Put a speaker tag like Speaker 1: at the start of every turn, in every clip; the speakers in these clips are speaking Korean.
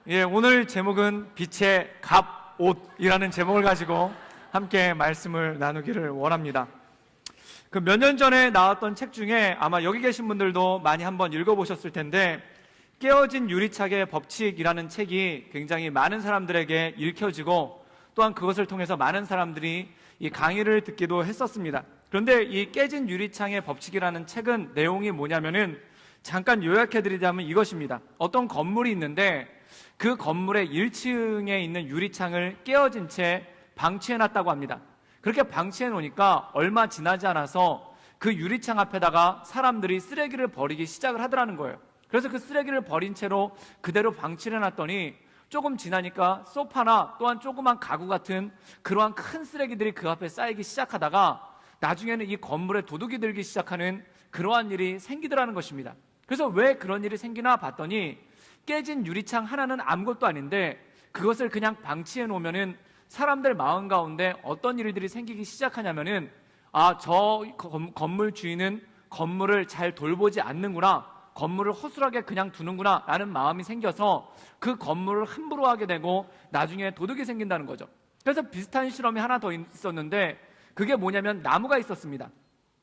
Speaker 1: 오늘 제목은 빛의 갑옷이라는 제목을 가지고 함께 말씀을 나누기를 원합니다. 그 몇 년 전에 나왔던 책 중에 아마 여기 계신 분들도 많이 한번 읽어보셨을 텐데, 깨어진 유리창의 법칙이라는 책이 굉장히 많은 사람들에게 읽혀지고, 또한 그것을 통해서 많은 사람들이 이 강의를 듣기도 했었습니다. 그런데 이 깨진 유리창의 법칙이라는 책은 내용이 뭐냐면은, 잠깐 요약해드리자면 이것입니다. 어떤 건물이 있는데 그 건물의 1층에 있는 유리창을 깨어진 채 방치해놨다고 합니다. 그렇게 방치해 놓으니까 얼마 지나지 않아서 그 유리창 앞에다가 사람들이 쓰레기를 버리기 시작을 하더라는 거예요. 그래서 그 쓰레기를 버린 채로 그대로 방치를 해놨더니 조금 지나니까 소파나 또한 조그만 가구 같은 그러한 큰 쓰레기들이 그 앞에 쌓이기 시작하다가 나중에는 이 건물에 도둑이 들기 시작하는 그러한 일이 생기더라는 것입니다. 그래서 왜 그런 일이 생기나 봤더니, 깨진 유리창 하나는 아무것도 아닌데 그것을 그냥 방치해 놓으면은 사람들 마음 가운데 어떤 일들이 생기기 시작하냐면은, 저 건물 주인은 건물을 잘 돌보지 않는구나, 건물을 허술하게 그냥 두는구나 라는 마음이 생겨서 그 건물을 함부로 하게 되고 나중에 도둑이 생긴다는 거죠. 그래서 비슷한 실험이 하나 더 있었는데, 그게 뭐냐면 나무가 있었습니다.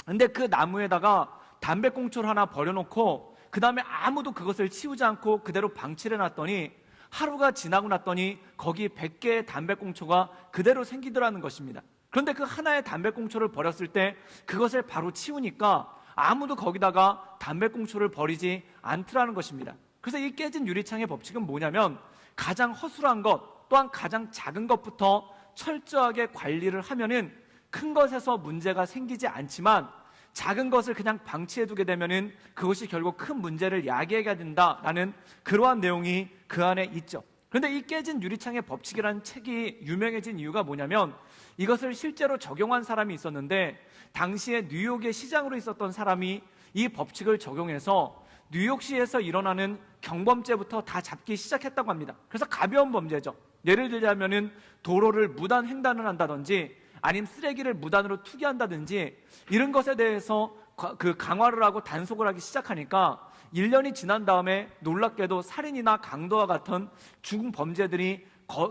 Speaker 1: 근데 그 나무에다가 담배꽁초를 하나 버려놓고 그 다음에 아무도 그것을 치우지 않고 그대로 방치를 해놨더니 하루가 지나고 났더니 거기 100개의 담배꽁초가 그대로 생기더라는 것입니다. 그런데 그 하나의 담배꽁초를 버렸을 때 그것을 바로 치우니까 아무도 거기다가 담배꽁초를 버리지 않더라는 것입니다. 그래서 이 깨진 유리창의 법칙은 뭐냐면, 가장 허술한 것 또한 가장 작은 것부터 철저하게 관리를 하면은 큰 것에서 문제가 생기지 않지만, 작은 것을 그냥 방치해두게 되면은 그것이 결국 큰 문제를 야기하게 된다라는 그러한 내용이 그 안에 있죠. 그런데 이 깨진 유리창의 법칙이라는 책이 유명해진 이유가 뭐냐면, 이것을 실제로 적용한 사람이 있었는데, 당시에 뉴욕의 시장으로 있었던 사람이 이 법칙을 적용해서 뉴욕시에서 일어나는 경범죄부터 다 잡기 시작했다고 합니다. 그래서 가벼운 범죄죠. 예를 들자면은 도로를 무단 횡단을 한다든지 아니면 쓰레기를 무단으로 투기한다든지 이런 것에 대해서 그 강화를 하고 단속을 하기 시작하니까 1년이 지난 다음에 놀랍게도 살인이나 강도와 같은 죽은 범죄들이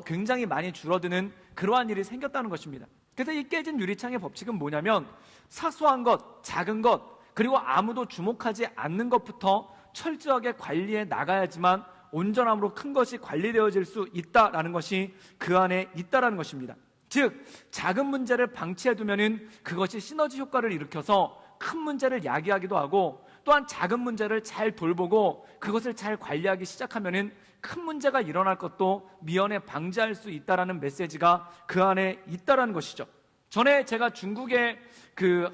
Speaker 1: 굉장히 많이 줄어드는 그러한 일이 생겼다는 것입니다. 그래서 이 깨진 유리창의 법칙은 뭐냐면, 사소한 것, 작은 것, 그리고 아무도 주목하지 않는 것부터 철저하게 관리해 나가야지만 온전함으로 큰 것이 관리되어질 수 있다라는 것이 그 안에 있다라는 것입니다. 즉, 작은 문제를 방치해두면은 그것이 시너지 효과를 일으켜서 큰 문제를 야기하기도 하고, 또한 작은 문제를 잘 돌보고 그것을 잘 관리하기 시작하면은 큰 문제가 일어날 것도 미연에 방지할 수 있다라는 메시지가 그 안에 있다라는 것이죠. 전에 제가 중국에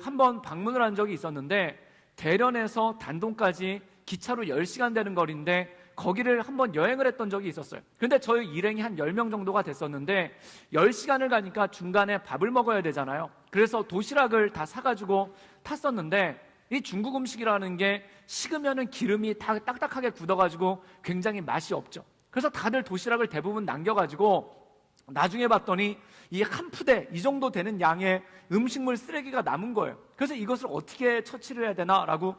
Speaker 1: 한번 방문을 한 적이 있었는데, 대련에서 단동까지 기차로 10시간 되는 거리인데 거기를 한번 여행을 했던 적이 있었어요. 근데 저희 일행이 한 10명 정도가 됐었는데 10시간을 가니까 중간에 밥을 먹어야 되잖아요. 그래서 도시락을 다 사가지고 탔었는데, 이 중국 음식이라는 게 식으면은 기름이 다 딱딱하게 굳어가지고 굉장히 맛이 없죠. 그래서 다들 도시락을 대부분 남겨가지고 나중에 봤더니 이 한 푸대 이 정도 되는 양의 음식물 쓰레기가 남은 거예요. 그래서 이것을 어떻게 처치를 해야 되나라고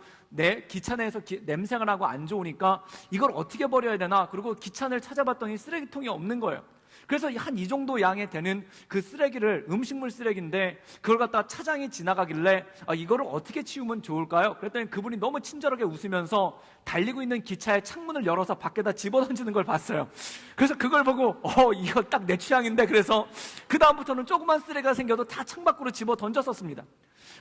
Speaker 1: 기차 내에서 냄새가 나고 안 좋으니까 이걸 어떻게 버려야 되나, 그리고 기차 내를 찾아봤더니 쓰레기통이 없는 거예요. 그래서 한 이 정도 양에 되는 그 쓰레기를, 음식물 쓰레기인데 그걸 갖다가 차장이 지나가길래 이거를 어떻게 치우면 좋을까요? 그랬더니 그분이 너무 친절하게 웃으면서 달리고 있는 기차의 창문을 열어서 밖에다 집어던지는 걸 봤어요. 그래서 그걸 보고 이거 딱 내 취향인데, 그래서 그 다음부터는 조그만 쓰레기가 생겨도 다 창밖으로 집어 던졌었습니다.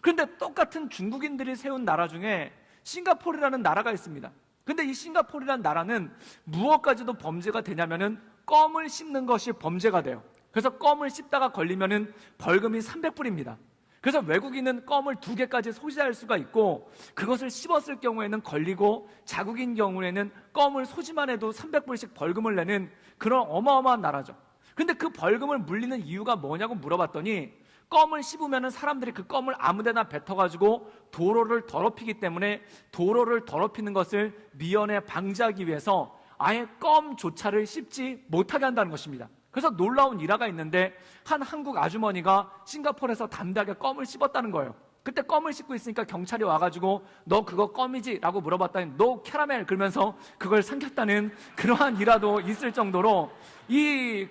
Speaker 1: 그런데 똑같은 중국인들이 세운 나라 중에 싱가포르라는 나라가 있습니다. 근데 이 싱가포르라는 나라는 무엇까지도 범죄가 되냐면은 껌을 씹는 것이 범죄가 돼요. 그래서 껌을 씹다가 걸리면은 벌금이 300불입니다. 그래서 외국인은 껌을 2개까지 소지할 수가 있고, 그것을 씹었을 경우에는 걸리고, 자국인 경우에는 껌을 소지만 해도 300불씩 벌금을 내는 그런 어마어마한 나라죠. 근데 그 벌금을 물리는 이유가 뭐냐고 물어봤더니, 껌을 씹으면 사람들이 그 껌을 아무데나 뱉어가지고 도로를 더럽히기 때문에 도로를 더럽히는 것을 미연에 방지하기 위해서 아예 껌조차를 씹지 못하게 한다는 것입니다. 그래서 놀라운 일화가 있는데, 한 한국 아주머니가 싱가포르에서 담대하게 껌을 씹었다는 거예요. 그때 껌을 씹고 있으니까 경찰이 와가지고 너 그거 껌이지? 라고 물어봤더니 너 캐러멜 그러면서 그걸 삼켰다는 그러한 일화도 있을 정도로 이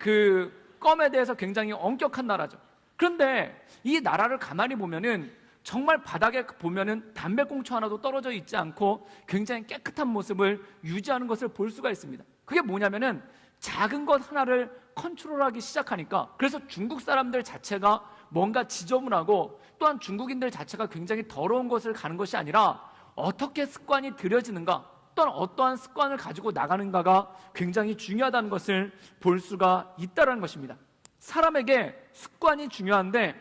Speaker 1: 껌에 대해서 굉장히 엄격한 나라죠. 그런데 이 나라를 가만히 보면은 정말 바닥에 보면은 담배꽁초 하나도 떨어져 있지 않고 굉장히 깨끗한 모습을 유지하는 것을 볼 수가 있습니다. 그게 뭐냐면은 작은 것 하나를 컨트롤하기 시작하니까, 그래서 중국 사람들 자체가 뭔가 지저분하고 또한 중국인들 자체가 굉장히 더러운 곳을 가는 것이 아니라 어떻게 습관이 들여지는가, 또한 어떠한 습관을 가지고 나가는가가 굉장히 중요하다는 것을 볼 수가 있다는 것입니다. 사람에게 습관이 중요한데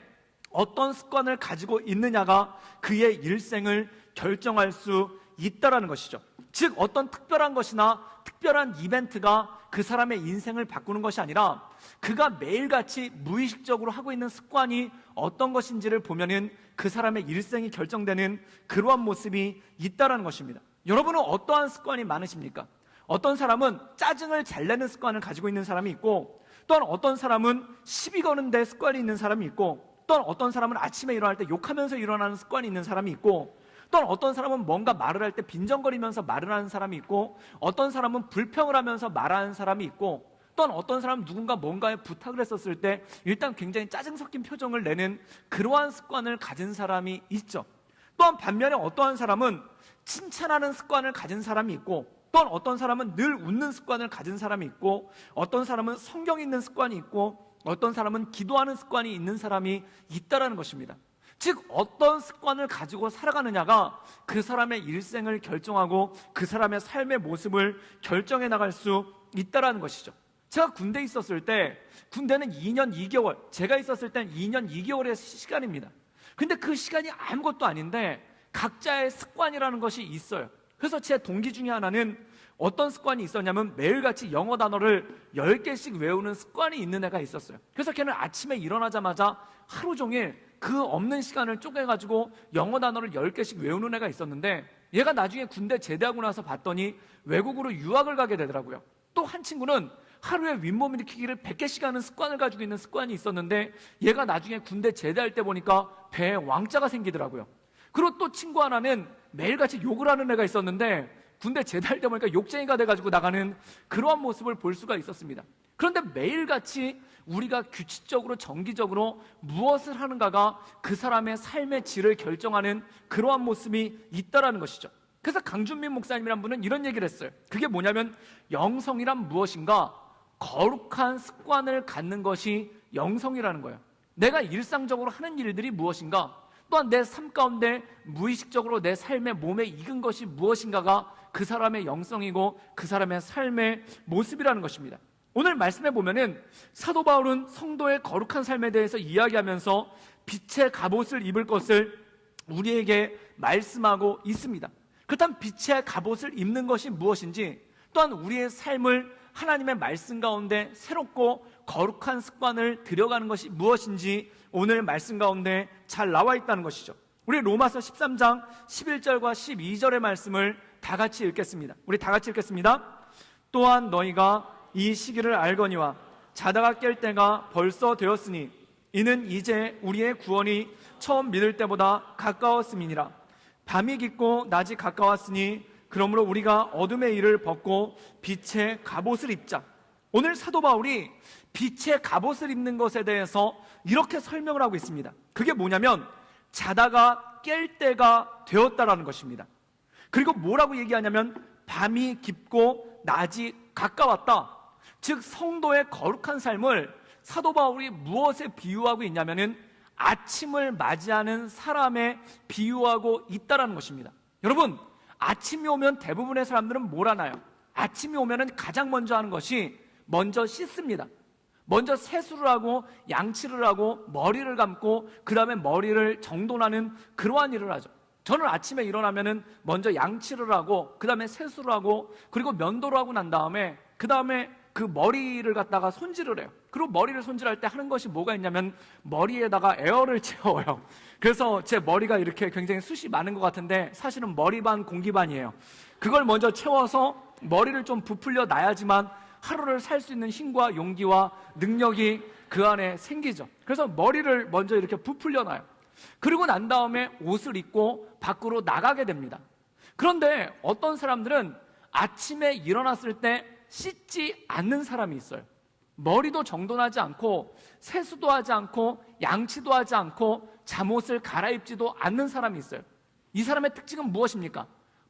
Speaker 1: 어떤 습관을 가지고 있느냐가 그의 일생을 결정할 수 있다는 것이죠. 즉 어떤 특별한 것이나 특별한 이벤트가 그 사람의 인생을 바꾸는 것이 아니라 그가 매일같이 무의식적으로 하고 있는 습관이 어떤 것인지를 보면은 그 사람의 일생이 결정되는 그러한 모습이 있다는 것입니다. 여러분은 어떠한 습관이 많으십니까? 어떤 사람은 짜증을 잘 내는 습관을 가지고 있는 사람이 있고, 또한 어떤 사람은 시비 거는 데 습관이 있는 사람이 있고, 또한 어떤 사람은 아침에 일어날 때 욕하면서 일어나는 습관이 있는 사람이 있고, 또한 어떤 사람은 뭔가 말을 할 때 빈정거리면서 말을 하는 사람이 있고, 어떤 사람은 불평을 하면서 말하는 사람이 있고, 또한 어떤 사람은 누군가 뭔가에 부탁을 했었을 때 일단 굉장히 짜증 섞인 표정을 내는 그러한 습관을 가진 사람이 있죠. 또한 반면에 어떠한 사람은 칭찬하는 습관을 가진 사람이 있고, 또한 어떤 사람은 늘 웃는 습관을 가진 사람이 있고, 어떤 사람은 성경 읽는 습관이 있고, 어떤 사람은 기도하는 습관이 있는 사람이 있다는 것입니다. 즉 어떤 습관을 가지고 살아가느냐가 그 사람의 일생을 결정하고 그 사람의 삶의 모습을 결정해 나갈 수 있다는 것이죠. 제가 군대에 있었을 때, 군대는 2년 2개월, 제가 있었을 땐 2년 2개월의 시간입니다. 근데 그 시간이 아무것도 아닌데 각자의 습관이라는 것이 있어요. 그래서 제 동기 중에 하나는 어떤 습관이 있었냐면 매일같이 영어 단어를 10개씩 외우는 습관이 있는 애가 있었어요. 그래서 걔는 아침에 일어나자마자 하루 종일 그 없는 시간을 쪼개가지고 영어 단어를 10개씩 외우는 애가 있었는데, 얘가 나중에 군대 제대하고 나서 봤더니 외국으로 유학을 가게 되더라고요. 또 한 친구는 하루에 윗몸 일으키기를 100개씩 하는 습관을 가지고 있는 습관이 있었는데, 얘가 나중에 군대 제대할 때 보니까 배에 왕자가 생기더라고요. 그리고 또 친구 하나는 매일같이 욕을 하는 애가 있었는데 군대 제대할 때 보니까 욕쟁이가 돼가지고 나가는 그러한 모습을 볼 수가 있었습니다. 그런데 매일같이 우리가 규칙적으로 정기적으로 무엇을 하는가가 그 사람의 삶의 질을 결정하는 그러한 모습이 있다는 것이죠. 그래서 강준민 목사님이란 분은 이런 얘기를 했어요. 그게 뭐냐면 영성이란 무엇인가? 거룩한 습관을 갖는 것이 영성이라는 거예요. 내가 일상적으로 하는 일들이 무엇인가? 또한 내 삶 가운데 무의식적으로 내 삶의 몸에 익은 것이 무엇인가가 그 사람의 영성이고 그 사람의 삶의 모습이라는 것입니다. 오늘 말씀해 보면은 사도 바울은 성도의 거룩한 삶에 대해서 이야기하면서 빛의 갑옷을 입을 것을 우리에게 말씀하고 있습니다. 그렇다면 빛의 갑옷을 입는 것이 무엇인지, 또한 우리의 삶을 하나님의 말씀 가운데 새롭고 거룩한 습관을 들여가는 것이 무엇인지 오늘 말씀 가운데 잘 나와 있다는 것이죠. 우리 로마서 13장 11절과 12절의 말씀을 다 같이 읽겠습니다. 우리 다 같이 읽겠습니다. 또한 너희가 이 시기를 알거니와 자다가 깰 때가 벌써 되었으니 이는 이제 우리의 구원이 처음 믿을 때보다 가까웠음이니라. 밤이 깊고 낮이 가까웠으니 그러므로 우리가 어둠의 일을 벗고 빛의 갑옷을 입자. 오늘 사도 바울이 빛의 갑옷을 입는 것에 대해서 이렇게 설명을 하고 있습니다. 그게 뭐냐면 자다가 깰 때가 되었다라는 것입니다. 그리고 뭐라고 얘기하냐면 밤이 깊고 낮이 가까웠다. 즉 성도의 거룩한 삶을 사도 바울이 무엇에 비유하고 있냐면은 아침을 맞이하는 사람에 비유하고 있다라는 것입니다. 여러분, 아침이 오면 대부분의 사람들은 뭘 하나요? 아침이 오면은 가장 먼저 하는 것이 먼저 씻습니다. 먼저 세수를 하고 양치를 하고 머리를 감고 그 다음에 머리를 정돈하는 그러한 일을 하죠. 저는 아침에 일어나면은 먼저 양치를 하고 그 다음에 세수를 하고 그리고 면도를 하고 난 다음에 그 다음에 그 머리를 갖다가 손질을 해요. 그리고 머리를 손질할 때 하는 것이 뭐가 있냐면 머리에다가 에어를 채워요. 그래서 제 머리가 이렇게 굉장히 숱이 많은 것 같은데 사실은 머리 반 공기 반이에요. 그걸 먼저 채워서 머리를 좀 부풀려 놔야지만 하루를 살 수 있는 힘과 용기와 능력이 그 안에 생기죠. 그래서 머리를 먼저 이렇게 부풀려 놔요. 그리고 난 다음에 옷을 입고 밖으로 나가게 됩니다. 그런데 어떤 사람들은 아침에 일어났을 때 씻지 않는 사람이 있어요. 머리도 정돈하지 않고 세수도 하지 않고 양치도 하지 않고 잠옷을 갈아입지도 않는 사람이 있어요. 이 사람의 특징은 무엇입니까?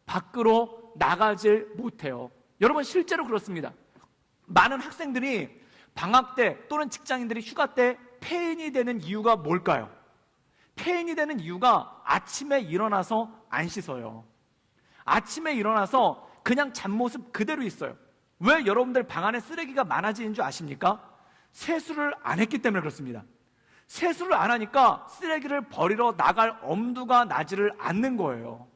Speaker 1: 밖으로 나가질 못해요. 여러분, 실제로 그렇습니다. 많은 학생들이 방학 때 또는 직장인들이 휴가 때 폐인이 되는 이유가 뭘까요? 폐인이 되는 이유가 아침에 일어나서 안 씻어요. 아침에 일어나서 그냥 잡모습 그대로 있어요. 왜 여러분들 방 안에 쓰레기가 많아지는 줄 아십니까? 세수를 안 했기 때문에 그렇습니다. 세수를 안 하니까 쓰레기를 버리러 나갈 엄두가 나지를 않는 거예요.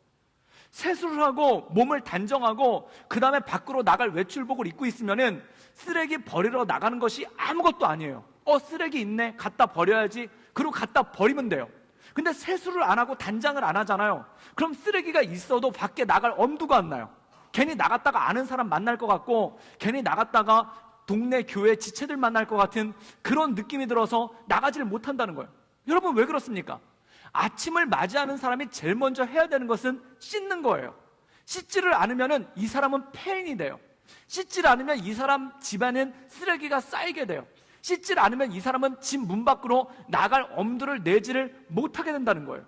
Speaker 1: 세수를 하고 몸을 단정하고 그 다음에 밖으로 나갈 외출복을 입고 있으면은 쓰레기 버리러 나가는 것이 아무것도 아니에요. 쓰레기 있네, 갖다 버려야지. 그리고 갖다 버리면 돼요. 근데 세수를 안 하고 단장을 안 하잖아요. 그럼 쓰레기가 있어도 밖에 나갈 엄두가 안 나요. 괜히 나갔다가 아는 사람 만날 것 같고, 괜히 나갔다가 동네 교회 지체들 만날 것 같은 그런 느낌이 들어서 나가지를 못한다는 거예요. 여러분, 왜 그렇습니까? 아침을 맞이하는 사람이 제일 먼저 해야 되는 것은 씻는 거예요. 씻지를 않으면 이 사람은 폐인이 돼요. 씻지를 않으면 이 사람 집안엔 쓰레기가 쌓이게 돼요. 씻지를 않으면 이 사람은 집 문 밖으로 나갈 엄두를 내지를 못하게 된다는 거예요.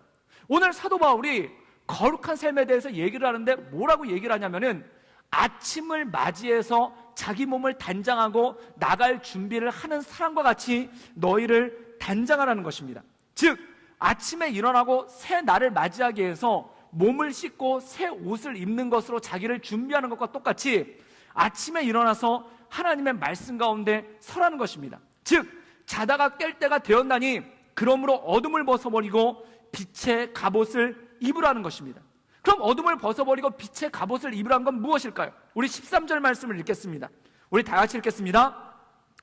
Speaker 1: 오늘 사도 바울이 거룩한 삶에 대해서 얘기를 하는데 뭐라고 얘기를 하냐면은 아침을 맞이해서 자기 몸을 단장하고 나갈 준비를 하는 사람과 같이 너희를 단장하라는 것입니다. 즉, 아침에 일어나고 새 날을 맞이하기 위해서 몸을 씻고 새 옷을 입는 것으로 자기를 준비하는 것과 똑같이 아침에 일어나서 하나님의 말씀 가운데 서라는 것입니다. 즉, 자다가 깰 때가 되었나니 그러므로 어둠을 벗어버리고 빛의 갑옷을 입으라는 것입니다. 그럼 어둠을 벗어버리고 빛의 갑옷을 입으라는 건 무엇일까요? 우리 13절 말씀을 읽겠습니다. 우리 다 같이 읽겠습니다.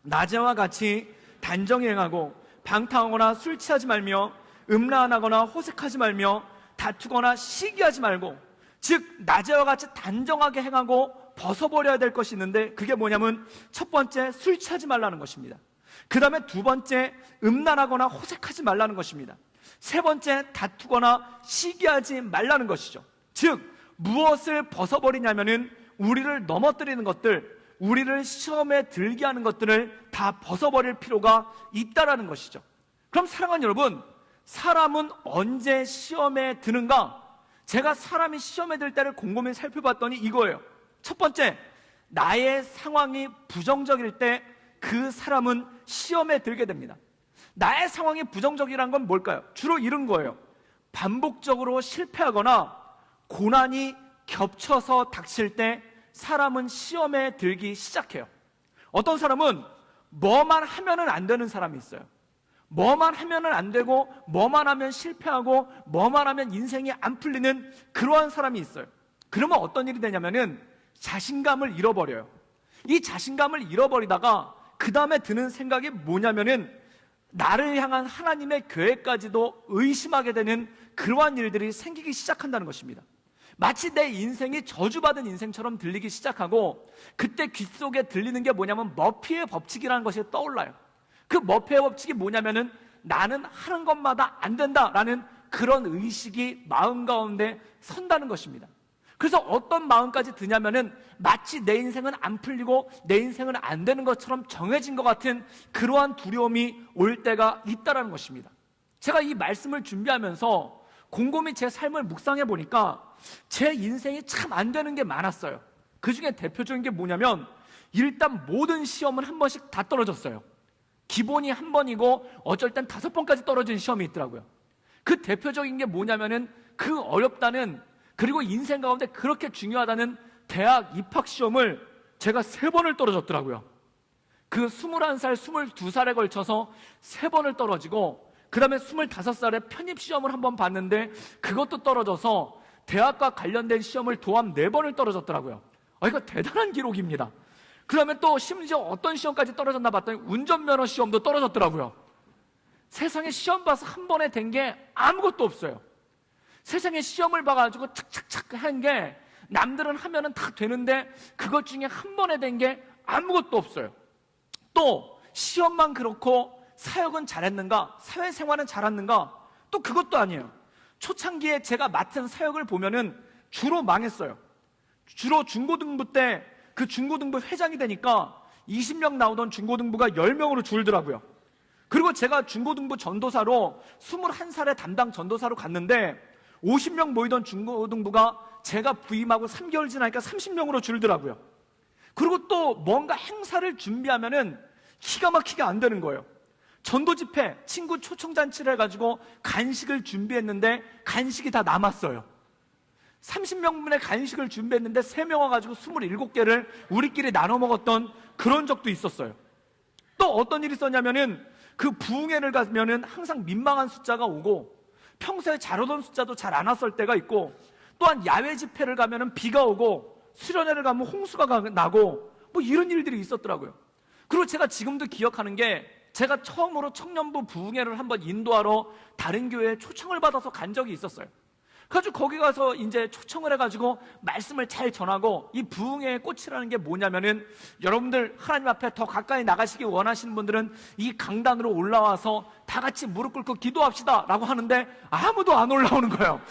Speaker 1: 낮에와 같이 단정히 행하고 방탕하거나 술 취하지 말며 음란하거나 호색하지 말며 다투거나 시기하지 말고, 즉 낮에와 같이 단정하게 행하고 벗어버려야 될 것이 있는데 그게 뭐냐면 첫 번째, 술 취하지 말라는 것입니다. 그 다음에 두 번째, 음란하거나 호색하지 말라는 것입니다. 세 번째, 다투거나 시기하지 말라는 것이죠. 즉 무엇을 벗어버리냐면은 우리를 넘어뜨리는 것들, 우리를 시험에 들게 하는 것들을 다 벗어버릴 필요가 있다라는 것이죠. 그럼 사랑하는 여러분, 사람은 언제 시험에 드는가? 제가 사람이 시험에 들 때를 곰곰이 살펴봤더니 이거예요. 첫 번째, 나의 상황이 부정적일 때 그 사람은 시험에 들게 됩니다. 나의 상황이 부정적이란 건 뭘까요? 주로 이런 거예요. 반복적으로 실패하거나 고난이 겹쳐서 닥칠 때 사람은 시험에 들기 시작해요. 어떤 사람은 뭐만 하면은 안 되는 사람이 있어요. 뭐만 하면은 안 되고 뭐만 하면 실패하고 뭐만 하면 인생이 안 풀리는 그러한 사람이 있어요. 그러면 어떤 일이 되냐면은 자신감을 잃어버려요. 이 자신감을 잃어버리다가 그 다음에 드는 생각이 뭐냐면은 나를 향한 하나님의 계획까지도 의심하게 되는 그러한 일들이 생기기 시작한다는 것입니다. 마치 내 인생이 저주받은 인생처럼 들리기 시작하고, 그때 귓속에 들리는 게 뭐냐면 머피의 법칙이라는 것이 떠올라요. 그 머피의 법칙이 뭐냐면은 나는 하는 것마다 안 된다라는 그런 의식이 마음 가운데 선다는 것입니다. 그래서 어떤 마음까지 드냐면은 마치 내 인생은 안 풀리고 내 인생은 안 되는 것처럼 정해진 것 같은 그러한 두려움이 올 때가 있다는 것입니다. 제가 이 말씀을 준비하면서 곰곰이 제 삶을 묵상해 보니까 제 인생이 참 안 되는 게 많았어요. 그 중에 대표적인 게 뭐냐면, 일단 모든 시험은 한 번씩 다 떨어졌어요. 기본이 한 번이고 어쩔 땐 5번까지 떨어진 시험이 있더라고요. 그 대표적인 게 뭐냐면은 그 어렵다는, 그리고 인생 가운데 그렇게 중요하다는 대학 입학 시험을 제가 3번을 떨어졌더라고요. 그 21살, 22살에 걸쳐서 3번을 떨어지고, 그 다음에 25살에 편입 시험을 한번 봤는데 그것도 떨어져서 대학과 관련된 시험을 도합 4번을 떨어졌더라고요. 이거 대단한 기록입니다. 그 다음에 또 심지어 어떤 시험까지 떨어졌나 봤더니 운전면허 시험도 떨어졌더라고요. 세상에 시험 봐서 한 번에 된 게 아무것도 없어요. 세상에 시험을 봐가지고 착착착 한 게 남들은 하면은 다 되는데 그것 중에 한 번에 된 게 아무것도 없어요. 또 시험만 그렇고 사역은 잘했는가, 사회생활은 잘했는가, 또 그것도 아니에요. 초창기에 제가 맡은 사역을 보면은 주로 망했어요. 주로 중고등부 때 그 중고등부 회장이 되니까 20명 나오던 중고등부가 10명으로 줄더라고요. 그리고 제가 중고등부 전도사로 21살에 담당 전도사로 갔는데 50명 모이던 중고등부가 제가 부임하고 3개월 지나니까 30명으로 줄더라고요. 그리고 또 뭔가 행사를 준비하면은 기가 막히게 안 되는 거예요. 전도 집회, 친구 초청잔치를 해가지고 간식을 준비했는데 간식이 다 남았어요. 30명분의 간식을 준비했는데 3명 와가지고 27개를 우리끼리 나눠 먹었던 그런 적도 있었어요. 또 어떤 일이 있었냐면은 그 부흥회를 가면은 항상 민망한 숫자가 오고 평소에 잘 오던 숫자도 잘 안 왔을 때가 있고, 또한 야외 집회를 가면은 비가 오고 수련회를 가면 홍수가 나고 뭐 이런 일들이 있었더라고요. 그리고 제가 지금도 기억하는 게, 제가 처음으로 청년부 부흥회를 한번 인도하러 다른 교회에 초청을 받아서 간 적이 있었어요. 그래가지고 거기 가서 이제 초청을 해가지고 말씀을 잘 전하고, 이 부흥회의 꽃이라는 게 뭐냐면은, 여러분들 하나님 앞에 더 가까이 나가시기 원하시는 분들은 이 강단으로 올라와서 다 같이 무릎 꿇고 기도합시다 라고 하는데 아무도 안 올라오는 거예요.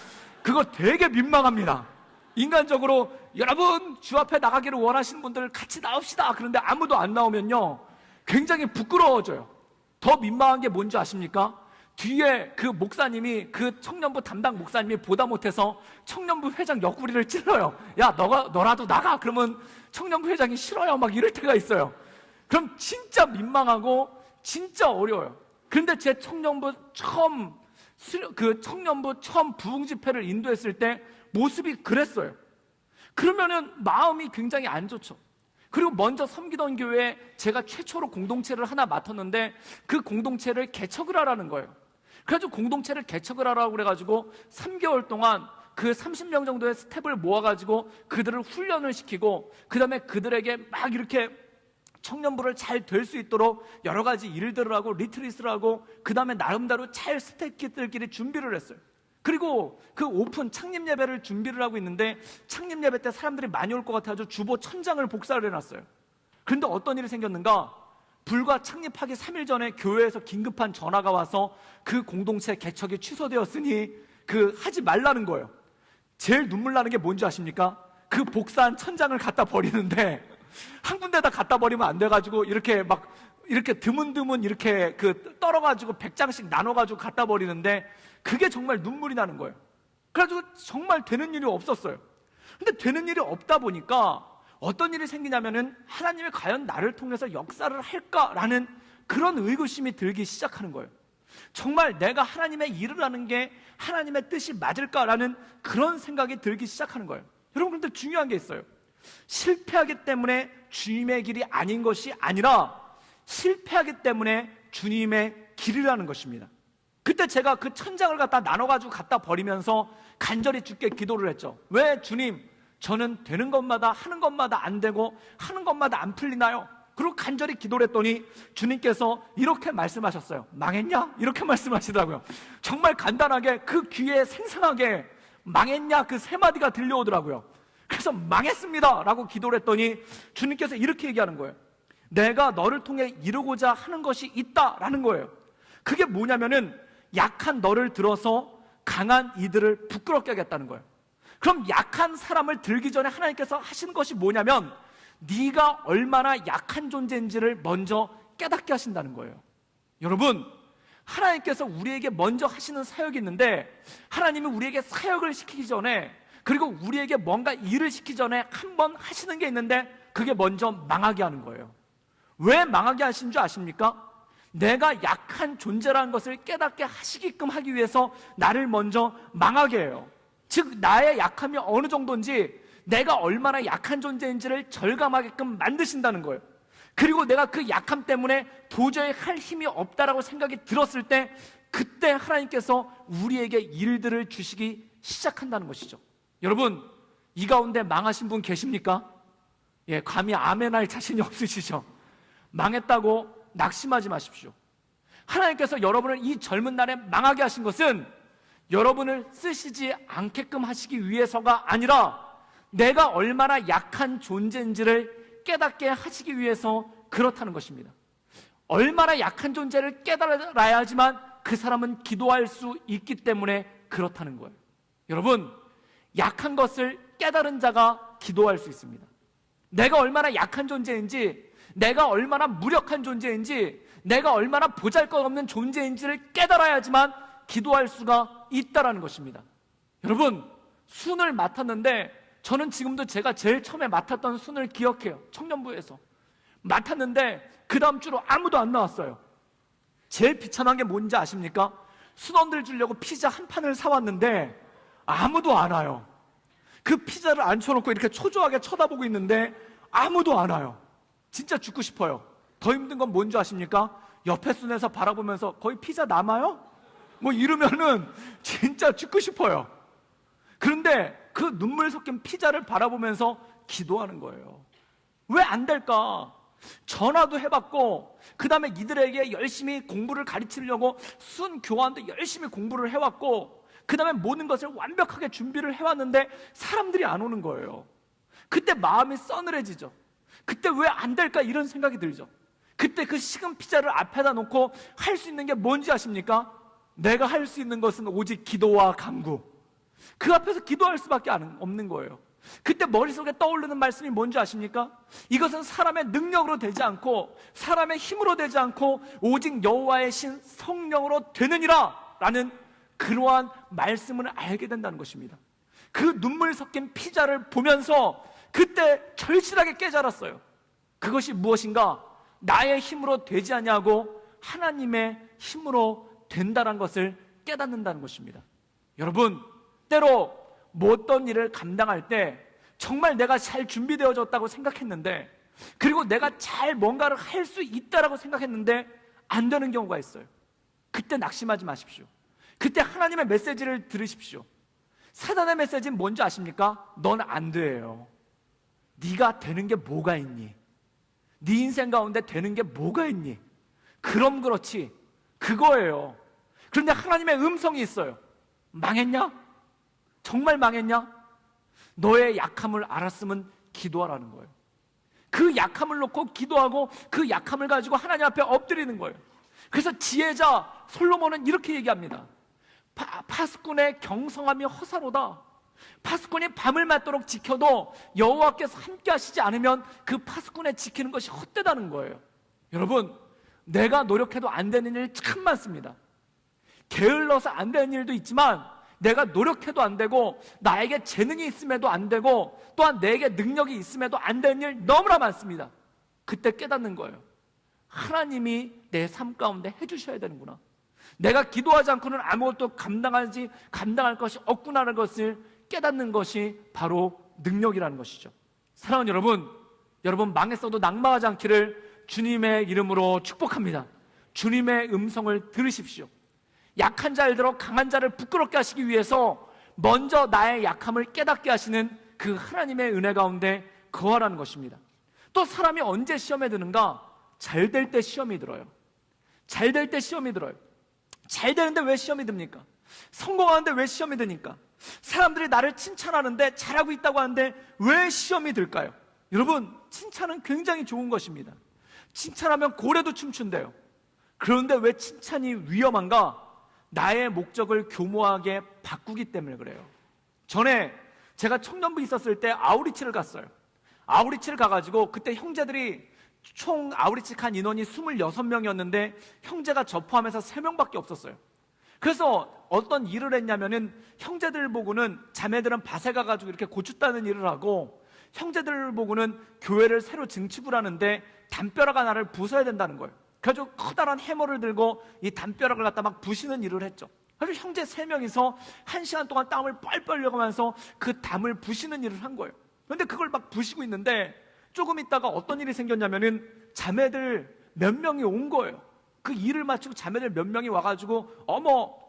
Speaker 1: 그거 되게 민망합니다. 인간적으로 여러분 주 앞에 나가기를 원하시는 분들 같이 나옵시다 그런데 아무도 안 나오면요 굉장히 부끄러워져요. 더 민망한 게 뭔지 아십니까? 뒤에 그 목사님이, 그 청년부 담당 목사님이 보다 못해서 청년부 회장 옆구리를 찔러요. 야, 너라도 나가. 그러면 청년부 회장이 싫어요. 막 이럴 때가 있어요. 그럼 진짜 민망하고 진짜 어려워요. 그런데 제 청년부 처음 부흥 집회를 인도했을 때 모습이 그랬어요. 그러면은 마음이 굉장히 안 좋죠. 그리고 먼저 섬기던 교회에 제가 최초로 공동체를 하나 맡았는데 그 공동체를 개척을 하라는 거예요. 그래가지고 공동체를 개척을 하라고 그래가지고 3개월 동안 그 30명 정도의 스텝을 모아가지고 그들을 훈련을 시키고, 그 다음에 그들에게 막 이렇게 청년부를 잘 될 수 있도록 여러 가지 일들을 하고 리트리스를 하고, 그 다음에 나름대로 잘 스태프들끼리 준비를 했어요. 그리고 그 오픈 창립 예배를 준비를 하고 있는데, 창립 예배 때 사람들이 많이 올 것 같아서 주보 천장을 복사를 해놨어요. 그런데 어떤 일이 생겼는가? 불과 창립하기 3일 전에 교회에서 긴급한 전화가 와서 그 공동체 개척이 취소되었으니 하지 말라는 거예요. 제일 눈물 나는 게 뭔지 아십니까? 그 복사한 천장을 갖다 버리는데 한 군데다 갖다 버리면 안 돼가지고 이렇게 드문드문 이렇게 떨어가지고 100장씩 나눠가지고 갖다 버리는데, 그게 정말 눈물이 나는 거예요. 그래가지고 정말 되는 일이 없었어요. 근데 되는 일이 없다 보니까 어떤 일이 생기냐면은, 하나님이 과연 나를 통해서 역사를 할까라는 그런 의구심이 들기 시작하는 거예요. 정말 내가 하나님의 일을 하는 게 하나님의 뜻이 맞을까라는 그런 생각이 들기 시작하는 거예요. 여러분, 그런데 중요한 게 있어요. 실패하기 때문에 주님의 길이 아닌 것이 아니라 실패하기 때문에 주님의 길이라는 것입니다. 그때 제가 그 천장을 나눠가지고 갖다 버리면서 간절히 주께 기도를 했죠. 왜 주님, 저는 되는 것마다 하는 것마다 안 되고 하는 것마다 안 풀리나요? 그리고 간절히 기도를 했더니 주님께서 이렇게 말씀하셨어요. 망했냐? 이렇게 말씀하시더라고요. 정말 간단하게 그 귀에 생생하게 망했냐? 그 세 마디가 들려오더라고요. 그래서 망했습니다 라고 기도를 했더니 주님께서 이렇게 얘기하는 거예요. 내가 너를 통해 이루고자 하는 것이 있다라는 거예요. 그게 뭐냐면은, 약한 너를 들어서 강한 이들을 부끄럽게 하겠다는 거예요. 그럼 약한 사람을 들기 전에 하나님께서 하시는 것이 뭐냐면, 네가 얼마나 약한 존재인지를 먼저 깨닫게 하신다는 거예요. 여러분, 하나님께서 우리에게 먼저 하시는 사역이 있는데, 하나님이 우리에게 사역을 시키기 전에, 그리고 우리에게 뭔가 일을 시키기 전에 한번 하시는 게 있는데, 그게 먼저 망하게 하는 거예요. 왜 망하게 하신 줄 아십니까? 내가 약한 존재라는 것을 깨닫게 하시게끔 하기 위해서 나를 먼저 망하게 해요. 즉, 나의 약함이 어느 정도인지, 내가 얼마나 약한 존재인지를 절감하게끔 만드신다는 거예요. 그리고 내가 그 약함 때문에 도저히 할 힘이 없다라고 생각이 들었을 때, 그때 하나님께서 우리에게 일들을 주시기 시작한다는 것이죠. 여러분, 이 가운데 망하신 분 계십니까? 감히 아멘할 자신이 없으시죠? 망했다고 낙심하지 마십시오. 하나님께서 여러분을 이 젊은 날에 망하게 하신 것은 여러분을 쓰시지 않게끔 하시기 위해서가 아니라, 내가 얼마나 약한 존재인지를 깨닫게 하시기 위해서 그렇다는 것입니다. 얼마나 약한 존재를 깨달아야지만 그 사람은 기도할 수 있기 때문에 그렇다는 거예요. 여러분, 약한 것을 깨달은 자가 기도할 수 있습니다. 내가 얼마나 약한 존재인지, 내가 얼마나 무력한 존재인지, 내가 얼마나 보잘것없는 존재인지를 깨달아야지만 기도할 수가 있다라는 것입니다. 여러분, 순을 맡았는데, 저는 지금도 제가 제일 처음에 맡았던 순을 기억해요. 청년부에서 맡았는데 그 다음 주로 아무도 안 나왔어요. 제일 비참한 게 뭔지 아십니까? 순원들 주려고 피자 한 판을 사왔는데 아무도 안 와요. 그 피자를 앉혀놓고 이렇게 초조하게 쳐다보고 있는데 아무도 안 와요. 진짜 죽고 싶어요. 더 힘든 건 뭔지 아십니까? 옆에 순에서 바라보면서 거의 피자 남아요? 뭐 이러면은 진짜 죽고 싶어요. 그런데 그 눈물 섞인 피자를 바라보면서 기도하는 거예요. 왜 안 될까? 전화도 해봤고, 그 다음에 이들에게 열심히 공부를 가르치려고 순 교환도 열심히 공부를 해왔고, 그 다음에 모든 것을 완벽하게 준비를 해왔는데 사람들이 안 오는 거예요. 그때 마음이 서늘해지죠. 그때 왜 안 될까 이런 생각이 들죠. 그때 그 식은 피자를 앞에다 놓고 할 수 있는 게 뭔지 아십니까? 내가 할 수 있는 것은 오직 기도와 간구. 그 앞에서 기도할 수밖에 없는 거예요. 그때 머릿속에 떠오르는 말씀이 뭔지 아십니까? 이것은 사람의 능력으로 되지 않고 사람의 힘으로 되지 않고 오직 여호와의 신 성령으로 되느니라 라는 그러한 말씀을 알게 된다는 것입니다. 그 눈물 섞인 피자를 보면서 그때 절실하게 깨달았어요. 그것이 무엇인가? 나의 힘으로 되지 않냐고 하나님의 힘으로 된다는 것을 깨닫는다는 것입니다. 여러분, 때로 어떤 일을 감당할 때 정말 내가 잘 준비되어졌다고 생각했는데, 그리고 내가 잘 뭔가를 할 수 있다라고 생각했는데 안 되는 경우가 있어요. 그때 낙심하지 마십시오. 그때 하나님의 메시지를 들으십시오. 사단의 메시지는 뭔지 아십니까? 넌 안 돼요. 네가 되는 게 뭐가 있니? 네 인생 가운데 되는 게 뭐가 있니? 그럼 그렇지, 그거예요. 그런데 하나님의 음성이 있어요. 망했냐? 정말 망했냐? 너의 약함을 알았으면 기도하라는 거예요. 그 약함을 놓고 기도하고 그 약함을 가지고 하나님 앞에 엎드리는 거예요. 그래서 지혜자 솔로몬은 이렇게 얘기합니다. 파수꾼의 경성함이 허사로다. 파수꾼이 밤을 맞도록 지켜도 여호와께서 함께 하시지 않으면 그 파수꾼의 지키는 것이 헛되다는 거예요. 여러분, 내가 노력해도 안 되는 일 참 많습니다. 게을러서 안 되는 일도 있지만 내가 노력해도 안 되고 나에게 재능이 있음에도 안 되고 또한 내게 능력이 있음에도 안 되는 일 너무나 많습니다. 그때 깨닫는 거예요. 하나님이 내 삶 가운데 해주셔야 되는구나. 내가 기도하지 않고는 아무것도 감당할 것이 없구나라는 것을 깨닫는 것이 바로 능력이라는 것이죠. 사랑하는 여러분 망했어도 낙망하지 않기를 주님의 이름으로 축복합니다. 주님의 음성을 들으십시오. 약한 자를 들어 강한 자를 부끄럽게 하시기 위해서 먼저 나의 약함을 깨닫게 하시는 그 하나님의 은혜 가운데 거하라는 것입니다. 또 사람이 언제 시험에 드는가? 잘 될 때 시험이 들어요. 잘 될 때 시험이 들어요. 잘 되는데 왜 시험이 듭니까? 성공하는데 왜 시험이 드니까? 사람들이 나를 칭찬하는데 잘하고 있다고 하는데 왜 시험이 들까요? 여러분, 칭찬은 굉장히 좋은 것입니다. 칭찬하면 고래도 춤춘대요. 그런데 왜 칭찬이 위험한가? 나의 목적을 교모하게 바꾸기 때문에 그래요. 전에 제가 청년부 있었을 때 아우리치를 갔어요. 아우리치를 가가지고 그때 형제들이 총 아우리치 간 인원이 26명이었는데 형제가 저 포함해서 3명밖에 없었어요. 그래서 어떤 일을 했냐면은 형제들 보고는 자매들은 밭에 가가지고 이렇게 고추 따는 일을 하고 형제들 보고는 교회를 새로 증축을 하는데 담벼락 하나를 부숴야 된다는 거예요. 그래가지고 커다란 해머를 들고 이 담벼락을 갖다 막 부시는 일을 했죠. 그래서 형제 3명이서 1시간 동안 땀을 뻘뻘 흘려가면서 그 담을 부시는 일을 한 거예요. 그런데 그걸 막 부시고 있는데 조금 있다가 어떤 일이 생겼냐면은 자매들 몇 명이 온 거예요. 그 일을 마치고 자매들 몇 명이 와가지고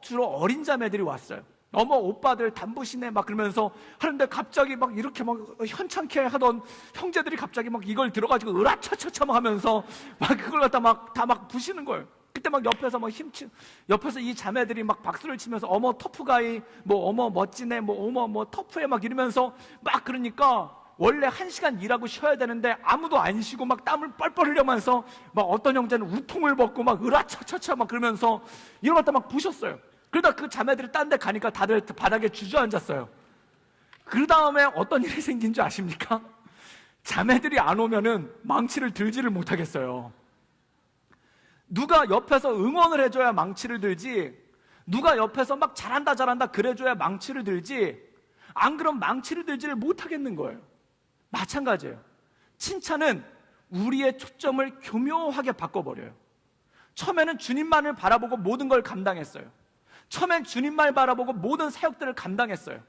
Speaker 1: 주로 어린 자매들이 왔어요. 오빠들 담부시네 막 그러면서 하는데 갑자기 막 이렇게 막 현찮게 하던 형제들이 갑자기 막 이걸 들어가지고 으라차차차 하면서 막 그걸 갖다 막 다 막 부시는 거예요. 그때 막 옆에서 막 옆에서 이 자매들이 막 박수를 치면서 어머 터프가이 뭐 어머 멋지네 뭐 어머 뭐 터프해 막 이러면서 막 그러니까 원래 1시간 일하고 쉬어야 되는데 아무도 안 쉬고 막 땀을 뻘뻘 흘려면서 막 어떤 형제는 우통을 벗고 막 으라차차차 막 그러면서 이런 것다 막 부셨어요. 그러다 그 자매들이 딴 데 가니까 다들 바닥에 주저앉았어요. 그 다음에 어떤 일이 생긴 줄 아십니까? 자매들이 안 오면은 망치를 들지를 못하겠어요. 누가 옆에서 응원을 해줘야 망치를 들지, 누가 옆에서 막 잘한다 잘한다 그래줘야 망치를 들지, 안 그럼 망치를 들지를 못하겠는 거예요. 마찬가지예요. 칭찬은 우리의 초점을 교묘하게 바꿔버려요. 처음에는 주님만을 바라보고 모든 걸 감당했어요. 처음엔 주님만 바라보고 모든 사역들을 감당했어요.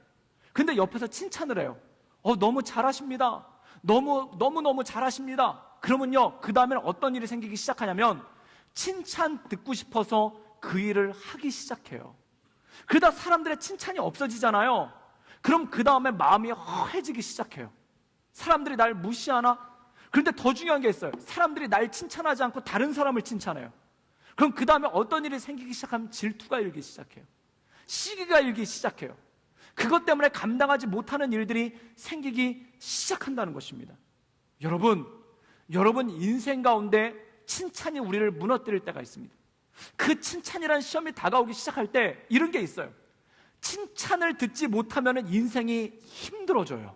Speaker 1: 근데 옆에서 칭찬을 해요. 너무 잘하십니다. 너무 잘하십니다. 그러면요, 그 다음에는 어떤 일이 생기기 시작하냐면 칭찬 듣고 싶어서 그 일을 하기 시작해요. 그러다 사람들의 칭찬이 없어지잖아요. 그럼 그 다음에 마음이 허해지기 시작해요. 사람들이 날 무시하나? 그런데 더 중요한 게 있어요. 사람들이 날 칭찬하지 않고 다른 사람을 칭찬해요. 그럼 그 다음에 어떤 일이 생기기 시작하면 질투가 일기 시작해요. 시기가 일기 시작해요. 그것 때문에 감당하지 못하는 일들이 생기기 시작한다는 것입니다. 여러분 인생 가운데 칭찬이 우리를 무너뜨릴 때가 있습니다. 그 칭찬이라는 시험이 다가오기 시작할 때 이런 게 있어요. 칭찬을 듣지 못하면 인생이 힘들어져요.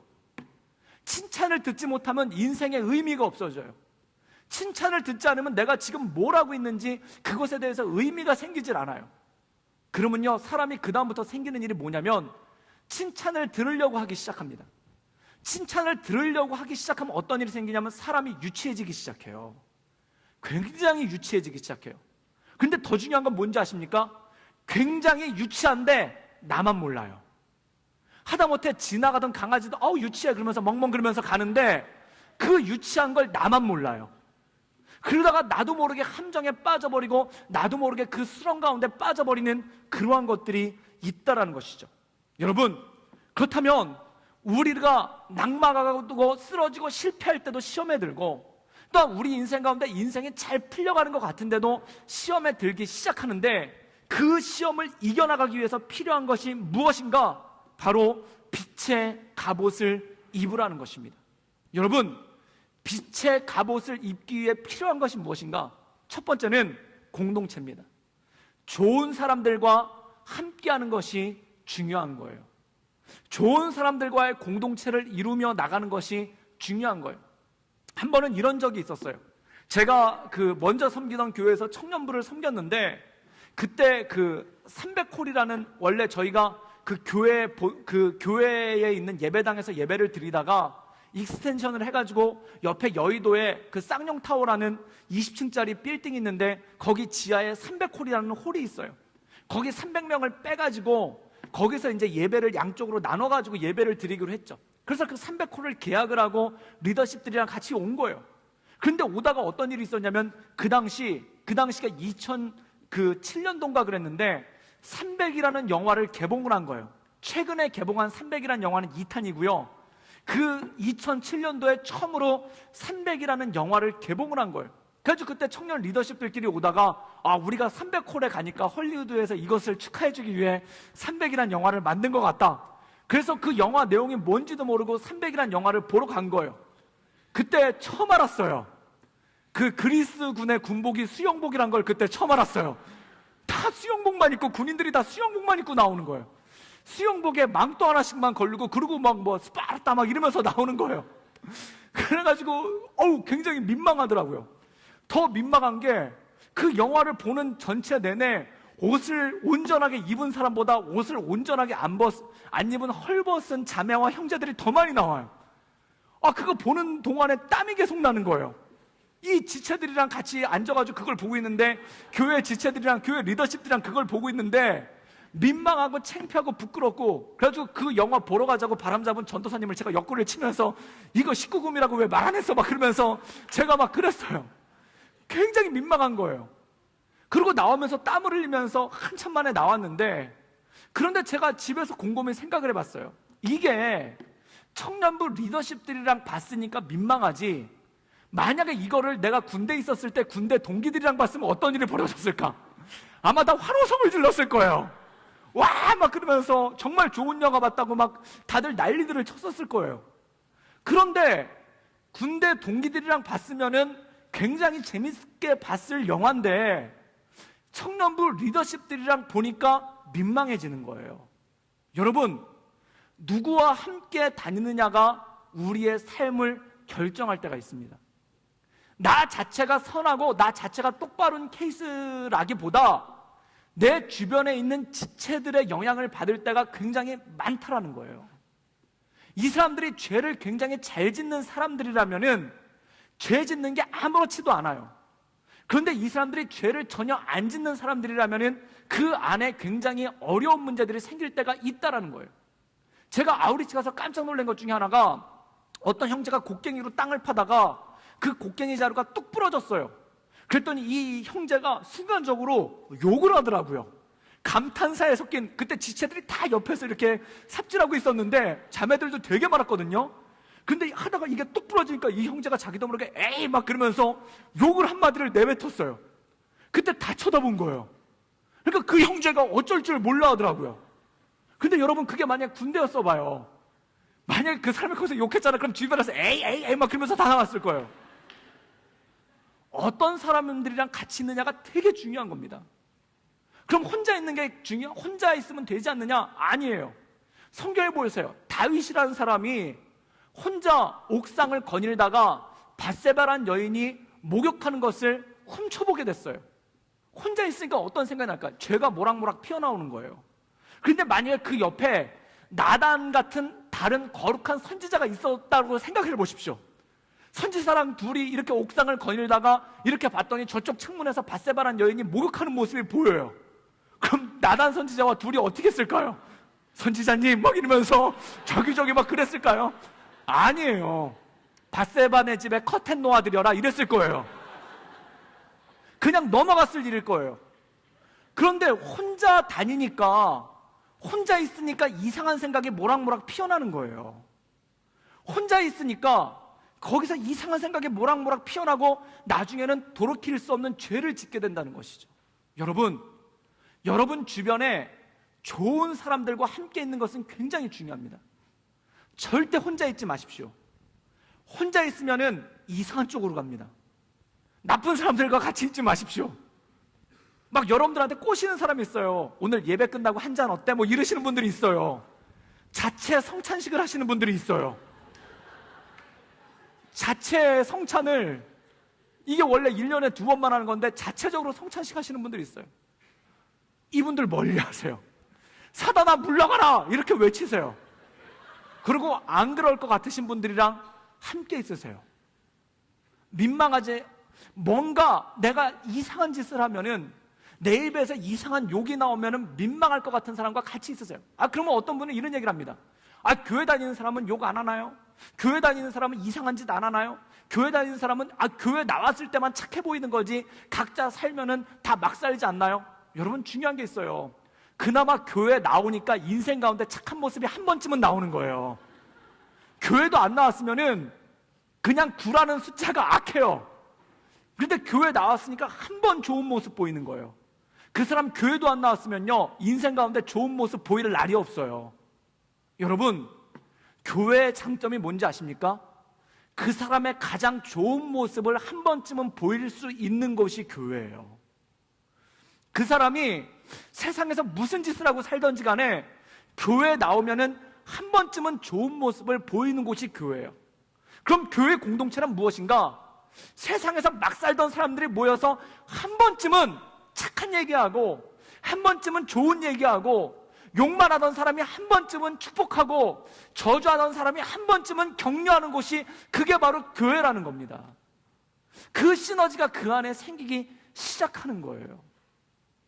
Speaker 1: 칭찬을 듣지 못하면 인생의 의미가 없어져요. 칭찬을 듣지 않으면 내가 지금 뭘 하고 있는지 그것에 대해서 의미가 생기질 않아요. 그러면요, 사람이 그 다음부터 생기는 일이 뭐냐면 칭찬을 들으려고 하기 시작합니다. 칭찬을 들으려고 하기 시작하면 어떤 일이 생기냐면 사람이 유치해지기 시작해요. 굉장히 유치해지기 시작해요. 근데 더 중요한 건 뭔지 아십니까? 굉장히 유치한데 나만 몰라요. 하다못해 지나가던 강아지도 유치해 그러면서 멍멍거리면서 가는데 그 유치한 걸 나만 몰라요. 그러다가 나도 모르게 함정에 빠져버리고 나도 모르게 그 수렁 가운데 빠져버리는 그러한 것들이 있다라는 것이죠. 여러분, 그렇다면 우리가 낙마가고 쓰러지고 실패할 때도 시험에 들고, 또한 우리 인생 가운데 인생이 잘 풀려가는 것 같은데도 시험에 들기 시작하는데, 그 시험을 이겨나가기 위해서 필요한 것이 무엇인가? 바로 빛의 갑옷을 입으라는 것입니다. 여러분, 빛의 갑옷을 입기 위해 필요한 것이 무엇인가? 첫 번째는 공동체입니다. 좋은 사람들과 함께하는 것이 중요한 거예요. 좋은 사람들과의 공동체를 이루며 나가는 것이 중요한 거예요. 한 번은 이런 적이 있었어요. 제가 먼저 섬기던 교회에서 청년부를 섬겼는데, 그때 300홀이라는 원래 저희가 그 교회에 있는 예배당에서 예배를 드리다가 익스텐션을 해가지고 옆에 여의도에 그 쌍용타워라는 20층짜리 빌딩이 있는데 거기 지하에 300홀이라는 홀이 있어요. 거기 300명을 빼가지고 거기서 이제 예배를 양쪽으로 나눠가지고 예배를 드리기로 했죠. 그래서 그 300홀을 계약을 하고 리더십들이랑 같이 온 거예요. 그런데 오다가 어떤 일이 있었냐면 그 당시가 2007년도인가 그랬는데 300이라는 영화를 개봉을 한 거예요. 최근에 개봉한 300이라는 영화는 2탄이고요. 그 2007년도에 처음으로 300이라는 영화를 개봉을 한 거예요. 그래서 그때 청년 리더십들끼리 오다가 우리가 300홀에 가니까 헐리우드에서 이것을 축하해주기 위해 300이라는 영화를 만든 것 같다. 그래서 그 영화 내용이 뭔지도 모르고 300이라는 영화를 보러 간 거예요. 그때 처음 알았어요. 그 그리스군의 군복이 수영복이란 걸 그때 처음 알았어요. 다 수영복만 입고, 군인들이 다 수영복만 입고 나오는 거예요. 수영복에 망토 하나씩만 걸리고, 그리고 스파르타 이러면서 나오는 거예요. 그래가지고 굉장히 민망하더라고요. 더 민망한 게 그 영화를 보는 전체 내내 옷을 온전하게 입은 사람보다 옷을 온전하게 안 입은 헐벗은 자매와 형제들이 더 많이 나와요. 그거 보는 동안에 땀이 계속 나는 거예요. 이 지체들이랑 같이 앉아가지고 그걸 보고 있는데, 교회 지체들이랑 교회 리더십들이랑 그걸 보고 있는데 민망하고 창피하고 부끄럽고, 그래가지고 그 영화 보러 가자고 바람 잡은 전도사님을 제가 옆구리를 치면서 이거 19금이라고 왜 말 안 했어? 그러면서 제가 그랬어요. 굉장히 민망한 거예요. 그리고 나오면서 땀을 흘리면서 한참 만에 나왔는데, 그런데 제가 집에서 곰곰이 생각을 해봤어요. 이게 청년부 리더십들이랑 봤으니까 민망하지, 만약에 이거를 내가 군대에 있었을 때 군대 동기들이랑 봤으면 어떤 일이 벌어졌을까? 아마 다 환호성을 질렀을 거예요. 와! 그러면서 정말 좋은 영화 봤다고 다들 난리들을 쳤었을 거예요. 그런데 군대 동기들이랑 봤으면은 굉장히 재밌게 봤을 영화인데 청년부 리더십들이랑 보니까 민망해지는 거예요. 여러분, 누구와 함께 다니느냐가 우리의 삶을 결정할 때가 있습니다. 나 자체가 선하고 나 자체가 똑바른 케이스라기보다 내 주변에 있는 지체들의 영향을 받을 때가 굉장히 많다라는 거예요. 이 사람들이 죄를 굉장히 잘 짓는 사람들이라면은 죄 짓는 게 아무렇지도 않아요. 그런데 이 사람들이 죄를 전혀 안 짓는 사람들이라면은 그 안에 굉장히 어려운 문제들이 생길 때가 있다라는 거예요. 제가 아우리치 가서 깜짝 놀란 것 중에 하나가 어떤 형제가 곡괭이로 땅을 파다가 그 곡괭이 자루가 뚝 부러졌어요. 그랬더니 이 형제가 순간적으로 욕을 하더라고요. 감탄사에 섞인, 그때 지체들이 다 옆에서 이렇게 삽질하고 있었는데 자매들도 되게 많았거든요. 근데 하다가 이게 뚝 부러지니까 이 형제가 자기도 모르게 에이 막 그러면서 욕을 한마디를 내뱉었어요. 그때 다 쳐다본 거예요. 그러니까 그 형제가 어쩔 줄 몰라 하더라고요. 근데 여러분, 그게 만약 군대였어 봐요. 만약 그 사람이 거기서 욕했잖아. 그럼 주변에서 에이 막 그러면서 다 나왔을 거예요. 어떤 사람들이랑 같이 있느냐가 되게 중요한 겁니다. 그럼 혼자 있는 게 혼자 있으면 되지 않느냐? 아니에요. 성경에 보세요. 다윗이라는 사람이 혼자 옥상을 거닐다가 밧세바라는 여인이 목욕하는 것을 훔쳐보게 됐어요. 혼자 있으니까 어떤 생각이 날까? 죄가 모락모락 피어나오는 거예요. 그런데 만약에 그 옆에 나단 같은 다른 거룩한 선지자가 있었다고 생각해 보십시오. 선지사랑 둘이 이렇게 옥상을 거닐다가 이렇게 봤더니 저쪽 창문에서 밧세바라는 여인이 목욕하는 모습이 보여요. 그럼 나단 선지자와 둘이 어떻게 했을까요? 선지자님 막 이러면서 저기 막 그랬을까요? 아니에요. 밧세바네 집에 커튼 놓아드려라 이랬을 거예요. 그냥 넘어갔을 일일 거예요. 그런데 혼자 다니니까, 혼자 있으니까 이상한 생각이 모락모락 피어나는 거예요. 혼자 있으니까 거기서 이상한 생각이 모락모락 피어나고 나중에는 돌이킬 수 없는 죄를 짓게 된다는 것이죠. 여러분 주변에 좋은 사람들과 함께 있는 것은 굉장히 중요합니다. 절대 혼자 있지 마십시오. 혼자 있으면은 이상한 쪽으로 갑니다. 나쁜 사람들과 같이 있지 마십시오. 막 여러분들한테 꼬시는 사람이 있어요. 오늘 예배 끝나고 한 잔 어때? 뭐 이러시는 분들이 있어요. 자체 성찬식을 하시는 분들이 있어요. 자체 성찬을, 이게 원래 1년에 2번만 하는 건데 자체적으로 성찬식 하시는 분들이 있어요. 이분들 멀리 하세요. 사단아 물러가라 이렇게 외치세요. 그리고 안 그럴 것 같으신 분들이랑 함께 있으세요. 민망하지, 뭔가 내가 이상한 짓을 하면은, 내 입에서 이상한 욕이 나오면은 민망할 것 같은 사람과 같이 있으세요. 그러면 어떤 분은 이런 얘기를 합니다. 교회 다니는 사람은 욕 안 하나요? 교회 다니는 사람은 이상한 짓 안 하나요? 교회 다니는 사람은 교회 나왔을 때만 착해 보이는 거지 각자 살면은 다 막 살지 않나요? 여러분, 중요한 게 있어요. 그나마 교회 나오니까 인생 가운데 착한 모습이 한 번쯤은 나오는 거예요. 교회도 안 나왔으면은 그냥 9라는 숫자가 악해요. 그런데 교회 나왔으니까 한 번 좋은 모습 보이는 거예요. 그 사람 교회도 안 나왔으면요, 인생 가운데 좋은 모습 보일 날이 없어요. 여러분, 교회의 장점이 뭔지 아십니까? 그 사람의 가장 좋은 모습을 한 번쯤은 보일 수 있는 곳이 교회예요. 그 사람이 세상에서 무슨 짓을 하고 살던지 간에 교회에 나오면은 한 번쯤은 좋은 모습을 보이는 곳이 교회예요. 그럼 교회 공동체는 무엇인가? 세상에서 막 살던 사람들이 모여서 한 번쯤은 착한 얘기하고, 한 번쯤은 좋은 얘기하고, 욕만 하던 사람이 한 번쯤은 축복하고, 저주하던 사람이 한 번쯤은 격려하는 곳이, 그게 바로 교회라는 겁니다. 그 시너지가 그 안에 생기기 시작하는 거예요.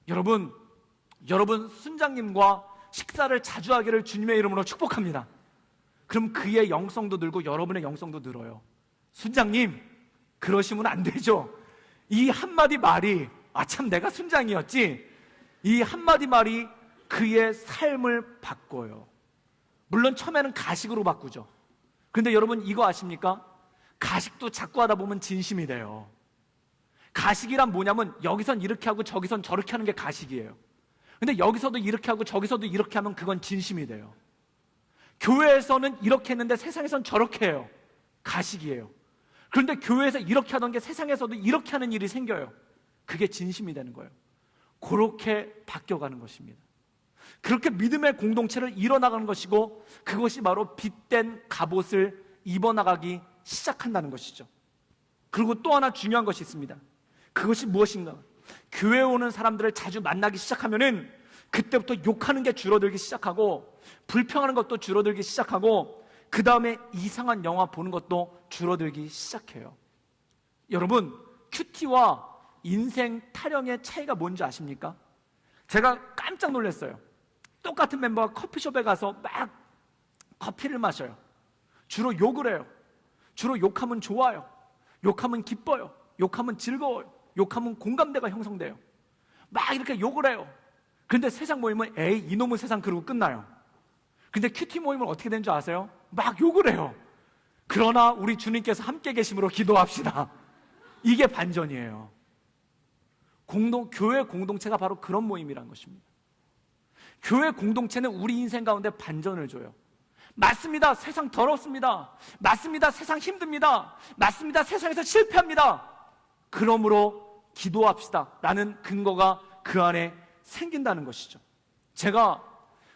Speaker 1: 여러분 순장님과 식사를 자주 하기를 주님의 이름으로 축복합니다. 그럼 그의 영성도 늘고 여러분의 영성도 늘어요. 순장님, 그러시면 안 되죠. 이 한마디 말이, 참 내가 순장이었지, 이 한마디 말이 그의 삶을 바꿔요. 물론 처음에는 가식으로 바꾸죠. 그런데 여러분, 이거 아십니까? 가식도 자꾸 하다 보면 진심이 돼요. 가식이란 뭐냐면 여기선 이렇게 하고 저기선 저렇게 하는 게 가식이에요. 근데 여기서도 이렇게 하고 저기서도 이렇게 하면 그건 진심이 돼요. 교회에서는 이렇게 했는데 세상에선 저렇게 해요. 가식이에요. 그런데 교회에서 이렇게 하던 게 세상에서도 이렇게 하는 일이 생겨요. 그게 진심이 되는 거예요. 그렇게 바뀌어가는 것입니다. 그렇게 믿음의 공동체를 이뤄나가는 것이고, 그것이 바로 빛된 갑옷을 입어나가기 시작한다는 것이죠. 그리고 또 하나 중요한 것이 있습니다. 그것이 무엇인가? 교회에 오는 사람들을 자주 만나기 시작하면은 그때부터 욕하는 게 줄어들기 시작하고, 불평하는 것도 줄어들기 시작하고, 그 다음에 이상한 영화 보는 것도 줄어들기 시작해요. 여러분, 큐티와 인생 타령의 차이가 뭔지 아십니까? 제가 깜짝 놀랐어요. 똑같은 멤버가 커피숍에 가서 막 커피를 마셔요. 주로 욕을 해요. 주로 욕하면 좋아요. 욕하면 기뻐요. 욕하면 즐거워요. 욕하면 공감대가 형성돼요. 막 이렇게 욕을 해요. 그런데 세상 모임은 에이 이놈의 세상 그러고 끝나요. 근데 큐티 모임은 어떻게 되는 줄 아세요? 막 욕을 해요. 그러나 우리 주님께서 함께 계심으로 기도합시다. 이게 반전이에요. 교회 공동체가 바로 그런 모임이란 것입니다. 교회 공동체는 우리 인생 가운데 반전을 줘요. 맞습니다. 세상 더럽습니다. 맞습니다. 세상 힘듭니다. 맞습니다. 세상에서 실패합니다. 그러므로 기도합시다 라는 근거가 그 안에 생긴다는 것이죠. 제가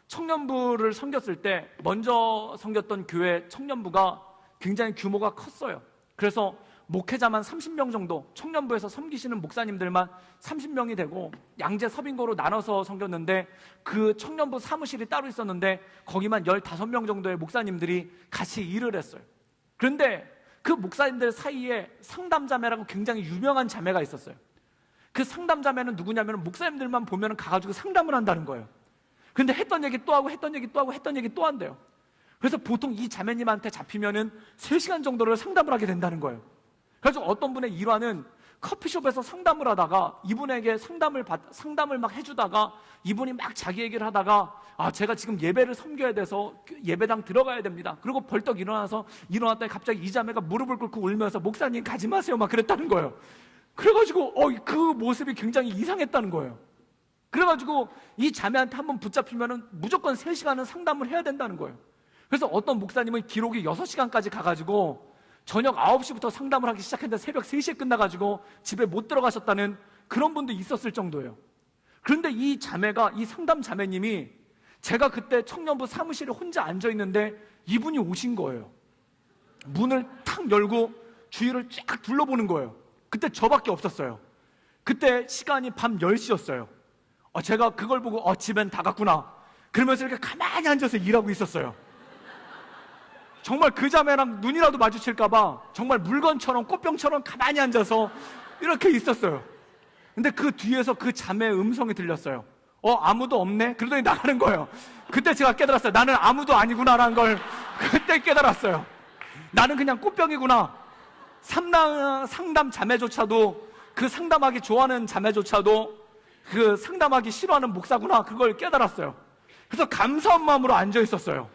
Speaker 1: 청년부를 섬겼을 때 먼저 섬겼던 교회 청년부가 굉장히 규모가 컸어요. 그래서 목회자만 30명 정도, 청년부에서 섬기시는 목사님들만 30명이 되고 양재 서빙고로 나눠서 섬겼는데, 그 청년부 사무실이 따로 있었는데 거기만 15명 정도의 목사님들이 같이 일을 했어요. 그런데 그 목사님들 사이에 상담자매라고 굉장히 유명한 자매가 있었어요. 그 상담자매는 누구냐면 목사님들만 보면 가가지고 상담을 한다는 거예요. 근데 했던 얘기 또 하고 했던 얘기 또 하고 했던 얘기 또 한대요. 그래서 보통 이 자매님한테 잡히면은 3시간 정도를 상담을 하게 된다는 거예요. 그래서 어떤 분의 일화는 커피숍에서 상담을 하다가 이분에게 상담을 막 해주다가 이분이 막 자기 얘기를 하다가 제가 지금 예배를 섬겨야 돼서 예배당 들어가야 됩니다. 그리고 벌떡 일어났더니 갑자기 이 자매가 무릎을 꿇고 울면서 목사님 가지 마세요 막 그랬다는 거예요. 그래가지고 그 모습이 굉장히 이상했다는 거예요. 그래가지고 이 자매한테 한번 붙잡히면은 무조건 3시간은 상담을 해야 된다는 거예요. 그래서 어떤 목사님은 기록이 6시간까지 가가지고 저녁 9시부터 상담을 하기 시작했는데 새벽 3시에 끝나가지고 집에 못 들어가셨다는 그런 분도 있었을 정도예요. 그런데 이 자매가, 이 상담 자매님이 제가 그때 청년부 사무실에 혼자 앉아있는데 이분이 오신 거예요. 문을 탁 열고 주위를 쫙 둘러보는 거예요. 그때 저밖에 없었어요. 그때 시간이 밤 10시였어요. 제가 그걸 보고 집엔 다 갔구나 그러면서 이렇게 가만히 앉아서 일하고 있었어요. 정말 그 자매랑 눈이라도 마주칠까봐 정말 물건처럼 꽃병처럼 가만히 앉아서 이렇게 있었어요. 근데 그 뒤에서 그 자매의 음성이 들렸어요. 아무도 없네? 그러더니 나가는 거예요. 그때 제가 깨달았어요. 나는 아무도 아니구나라는 걸 그때 깨달았어요. 나는 그냥 꽃병이구나. 상담 자매조차도, 그 상담하기 좋아하는 자매조차도 그 상담하기 싫어하는 목사구나. 그걸 깨달았어요. 그래서 감사한 마음으로 앉아 있었어요.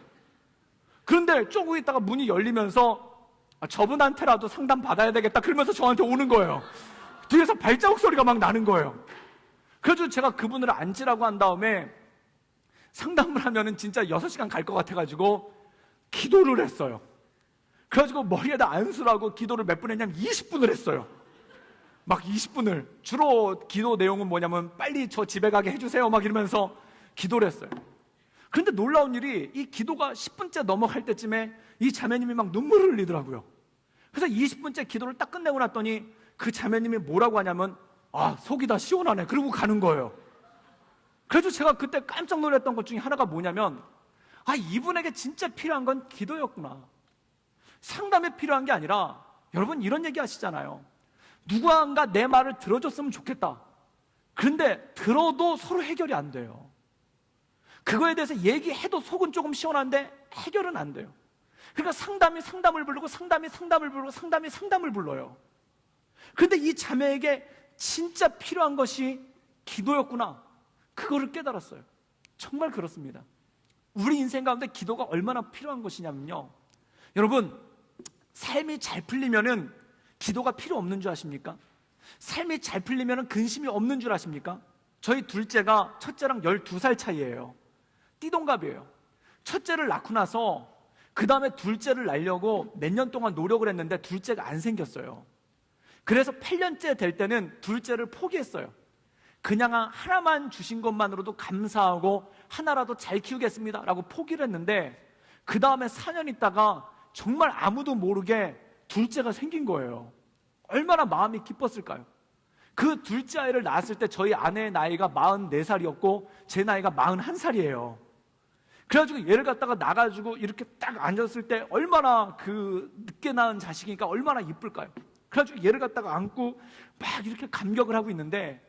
Speaker 1: 그런데 조금 있다가 문이 열리면서 저분한테라도 상담 받아야 되겠다 그러면서 저한테 오는 거예요. 뒤에서 발자국 소리가 막 나는 거예요. 그래서 제가 그분을 앉으라고 한 다음에 상담을 하면은 진짜 6시간 갈 것 같아가지고 기도를 했어요. 그래가지고 머리에다 안수라고 기도를 몇 분 했냐면 20분을 했어요. 막 20분을. 주로 기도 내용은 뭐냐면 빨리 저 집에 가게 해주세요 막 이러면서 기도를 했어요. 그런데 놀라운 일이 이 기도가 10분째 넘어갈 때쯤에 이 자매님이 막 눈물을 흘리더라고요. 그래서 20분째 기도를 딱 끝내고 났더니 그 자매님이 뭐라고 하냐면 속이 다 시원하네 그러고 가는 거예요. 그래서 제가 그때 깜짝 놀랐던 것 중에 하나가 뭐냐면 이분에게 진짜 필요한 건 기도였구나. 상담이 필요한 게 아니라, 여러분 이런 얘기 하시잖아요. 누구한가 내 말을 들어줬으면 좋겠다. 그런데 들어도 서로 해결이 안 돼요. 그거에 대해서 얘기해도 속은 조금 시원한데 해결은 안 돼요. 그러니까 상담이 상담을 부르고 상담이 상담을 부르고 상담이 상담을 불러요. 그런데 이 자매에게 진짜 필요한 것이 기도였구나. 그거를 깨달았어요. 정말 그렇습니다. 우리 인생 가운데 기도가 얼마나 필요한 것이냐면요, 여러분 삶이 잘 풀리면은 기도가 필요 없는 줄 아십니까? 삶이 잘 풀리면은 근심이 없는 줄 아십니까? 저희 둘째가 첫째랑 12살 차이예요. 띠동갑이에요. 첫째를 낳고 나서 그 다음에 둘째를 낳으려고 몇 년 동안 노력을 했는데 둘째가 안 생겼어요. 그래서 8년째 될 때는 둘째를 포기했어요. 그냥 하나만 주신 것만으로도 감사하고 하나라도 잘 키우겠습니다 라고 포기를 했는데, 그 다음에 4년 있다가 정말 아무도 모르게 둘째가 생긴 거예요. 얼마나 마음이 기뻤을까요? 그 둘째 아이를 낳았을 때 저희 아내의 나이가 44살이었고 제 나이가 41살이에요. 그래가지고 얘를 갖다가 나가지고 이렇게 딱 앉았을 때 얼마나 그 늦게 낳은 자식이니까 얼마나 이쁠까요? 그래가지고 얘를 갖다가 안고 막 이렇게 감격을 하고 있는데,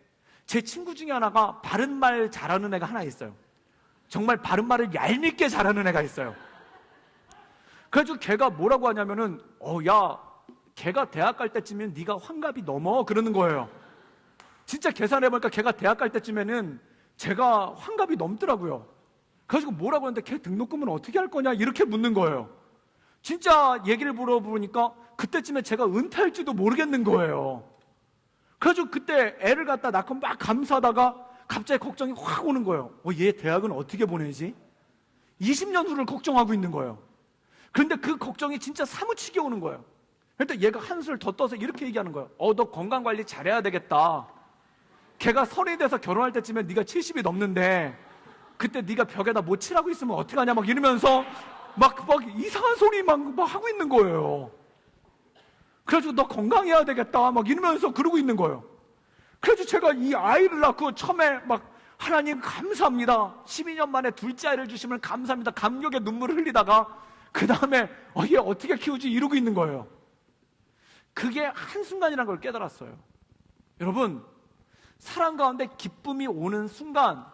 Speaker 1: 제 친구 중에 하나가 바른 말 잘하는 애가 하나 있어요. 정말 바른 말을 얄밉게 잘하는 애가 있어요. 그래가지고 걔가 뭐라고 하냐면은 야, 걔가 대학 갈 때쯤이면 네가 환갑이 넘어 그러는 거예요. 진짜 계산해보니까 걔가 대학 갈 때쯤에는 제가 환갑이 넘더라고요. 그래가지고 뭐라고 하는데 걔 등록금은 어떻게 할 거냐 이렇게 묻는 거예요. 진짜 얘기를 물어보니까 그때쯤에 제가 은퇴할지도 모르겠는 거예요. 그래가지고 그때 애를 갖다 낳고 막 감사하다가 갑자기 걱정이 확 오는 거예요. 얘 대학은 어떻게 보내지? 20년 후를 걱정하고 있는 거예요. 그런데 그 걱정이 진짜 사무치게 오는 거예요. 그런데 얘가 한술 더 떠서 이렇게 얘기하는 거예요. 너 건강관리 잘해야 되겠다. 걔가 30이 돼서 결혼할 때쯤에 네가 70이 넘는데 그때 네가 벽에다 못 칠하고 있으면 어떡하냐 막 이러면서 막 이상한 소리 막 하고 있는 거예요. 그래가지고 너 건강해야 되겠다 막 이러면서 그러고 있는 거예요. 그래서 제가 이 아이를 낳고 처음에 막 하나님 감사합니다, 12년 만에 둘째 아이를 주시면 감사합니다, 감격의 눈물을 흘리다가 그 다음에 얘 어떻게 키우지 이러고 있는 거예요. 그게 한순간이라는 걸 깨달았어요. 여러분, 사람 가운데 기쁨이 오는 순간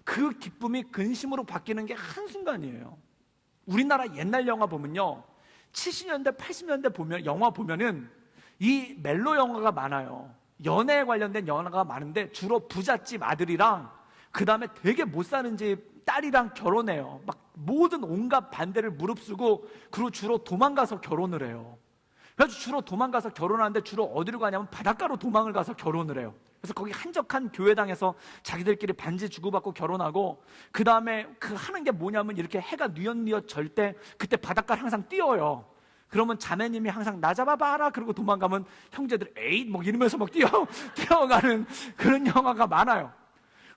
Speaker 1: 그 기쁨이 근심으로 바뀌는 게 한순간이에요. 우리나라 옛날 영화 보면요, 70년대 80년대 보면 영화 보면은 이 멜로 영화가 많아요. 연애에 관련된 영화가 많은데 주로 부잣집 아들이랑 그 다음에 되게 못 사는 집 딸이랑 결혼해요. 막 모든 온갖 반대를 무릅쓰고 그리고 주로 도망가서 결혼을 해요. 그래서 주로 도망가서 결혼하는데 주로 어디로 가냐면 바닷가로 도망을 가서 결혼을 해요. 그래서 거기 한적한 교회당에서 자기들끼리 반지 주고받고 결혼하고, 그 다음에 그 하는 게 뭐냐면 이렇게 해가 뉘엿뉘엿 절 때 그때 바닷가를 항상 띄워요. 그러면 자매님이 항상 나 잡아봐라 그러고 도망가면 형제들 에잇 뭐 이러면서 막 뛰어가는 그런 영화가 많아요.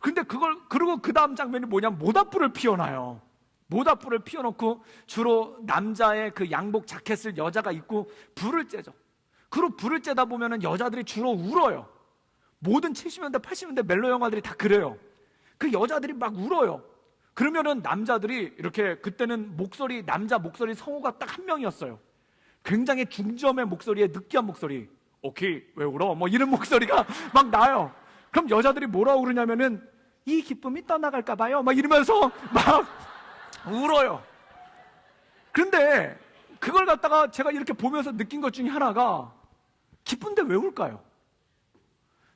Speaker 1: 근데 그리고 그 다음 장면이 뭐냐면 모닥불을 피워놔요. 모닥불을 피워놓고 주로 남자의 그 양복 자켓을 여자가 입고 불을 쬐죠. 그리고 불을 쬐다 보면은 여자들이 주로 울어요. 모든 70년대 80년대 멜로 영화들이 다 그래요. 그 여자들이 막 울어요. 그러면은 남자들이 이렇게, 그때는 목소리, 남자 목소리 성우가 딱 한 명이었어요. 굉장히 중저음의 목소리에 느끼한 목소리, 오케이 왜 울어? 뭐 이런 목소리가 막 나요. 그럼 여자들이 뭐라고 그러냐면은 이 기쁨이 떠나갈까 봐요 막 이러면서 막 울어요. 그런데 그걸 갖다가 제가 이렇게 보면서 느낀 것 중에 하나가, 기쁜데 왜 울까요?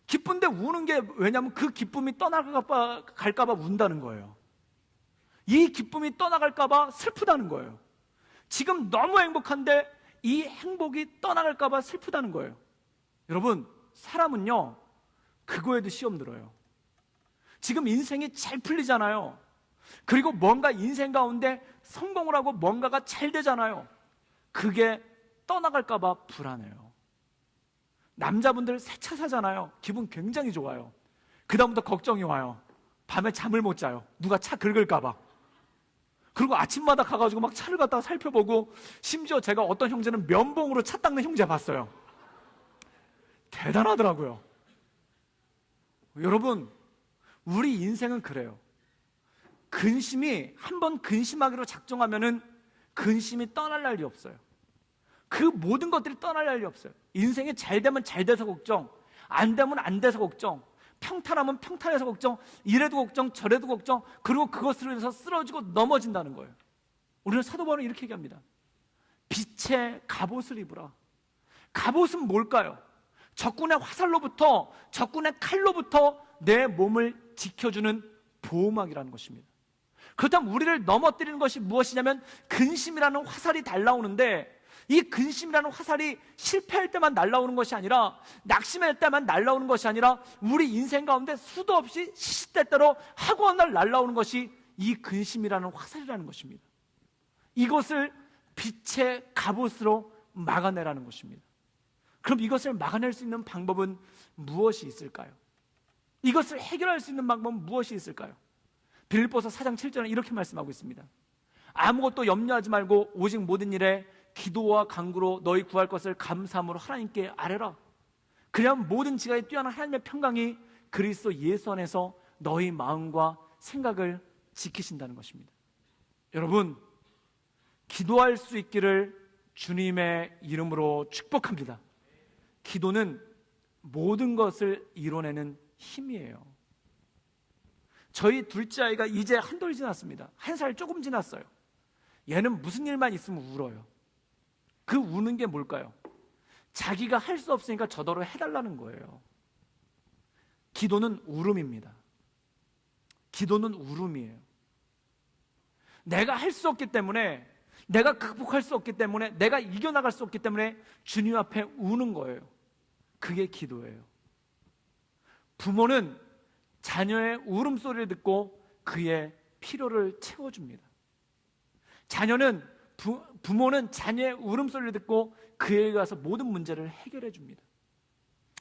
Speaker 1: 기쁜데 우는 게 왜냐면 그 기쁨이 떠나갈까 봐 운다는 거예요. 이 기쁨이 떠나갈까 봐 슬프다는 거예요. 지금 너무 행복한데 이 행복이 떠나갈까 봐 슬프다는 거예요. 여러분, 사람은요 그거에도 시험 들어요. 지금 인생이 잘 풀리잖아요. 그리고 뭔가 인생 가운데 성공을 하고 뭔가가 잘 되잖아요. 그게 떠나갈까 봐 불안해요. 남자분들 새 차 사잖아요. 기분 굉장히 좋아요. 그 다음부터 걱정이 와요. 밤에 잠을 못 자요. 누가 차 긁을까 봐. 그리고 아침마다 가가지고 막 차를 갖다가 살펴보고, 심지어 제가 어떤 형제는 면봉으로 차 닦는 형제 봤어요. 대단하더라고요. 여러분, 우리 인생은 그래요. 근심이 한번 근심하기로 작정하면은 근심이 떠날 날이 없어요. 그 모든 것들이 떠날 날이 없어요. 인생이 잘 되면 잘 돼서 걱정, 안 되면 안 돼서 걱정, 평탄하면 평탄해서 걱정, 이래도 걱정 저래도 걱정, 그리고 그것으로 인해서 쓰러지고 넘어진다는 거예요. 우리는 사도 바울은 이렇게 얘기합니다. 빛의 갑옷을 입으라. 갑옷은 뭘까요? 적군의 화살로부터, 적군의 칼로부터 내 몸을 지켜주는 보호막이라는 것입니다. 그렇다면 우리를 넘어뜨리는 것이 무엇이냐면 근심이라는 화살이 날라오는데, 이 근심이라는 화살이 실패할 때만 날라오는 것이 아니라, 낙심할 때만 날라오는 것이 아니라, 우리 인생 가운데 수도 없이 시시때때로 하고 한 날 날라오는 것이 이 근심이라는 화살이라는 것입니다. 이것을 빛의 갑옷으로 막아내라는 것입니다. 그럼 이것을 막아낼 수 있는 방법은 무엇이 있을까요? 이것을 해결할 수 있는 방법은 무엇이 있을까요? 빌립보서 4장 7절에 이렇게 말씀하고 있습니다. 아무것도 염려하지 말고 오직 모든 일에 기도와 간구로 너희 구할 것을 감사함으로 하나님께 아뢰라. 그래야 모든 지각에 뛰어난 하나님의 평강이 그리스도 예수 안에서 너희 마음과 생각을 지키신다는 것입니다. 여러분, 기도할 수 있기를 주님의 이름으로 축복합니다. 기도는 모든 것을 이뤄내는 힘이에요. 저희 둘째 아이가 이제 한 돌 지났습니다. 1살 조금 지났어요. 얘는 무슨 일만 있으면 울어요. 그 우는 게 뭘까요? 자기가 할 수 없으니까 저더러 해달라는 거예요. 기도는 울음입니다. 기도는 울음이에요. 내가 할 수 없기 때문에, 내가 극복할 수 없기 때문에, 내가 이겨나갈 수 없기 때문에 주님 앞에 우는 거예요. 그게 기도예요. 부모는 자녀의 울음소리를 듣고 그의 필요를 채워줍니다. 부모는 자녀의 울음소리를 듣고 그에게 가서 모든 문제를 해결해 줍니다.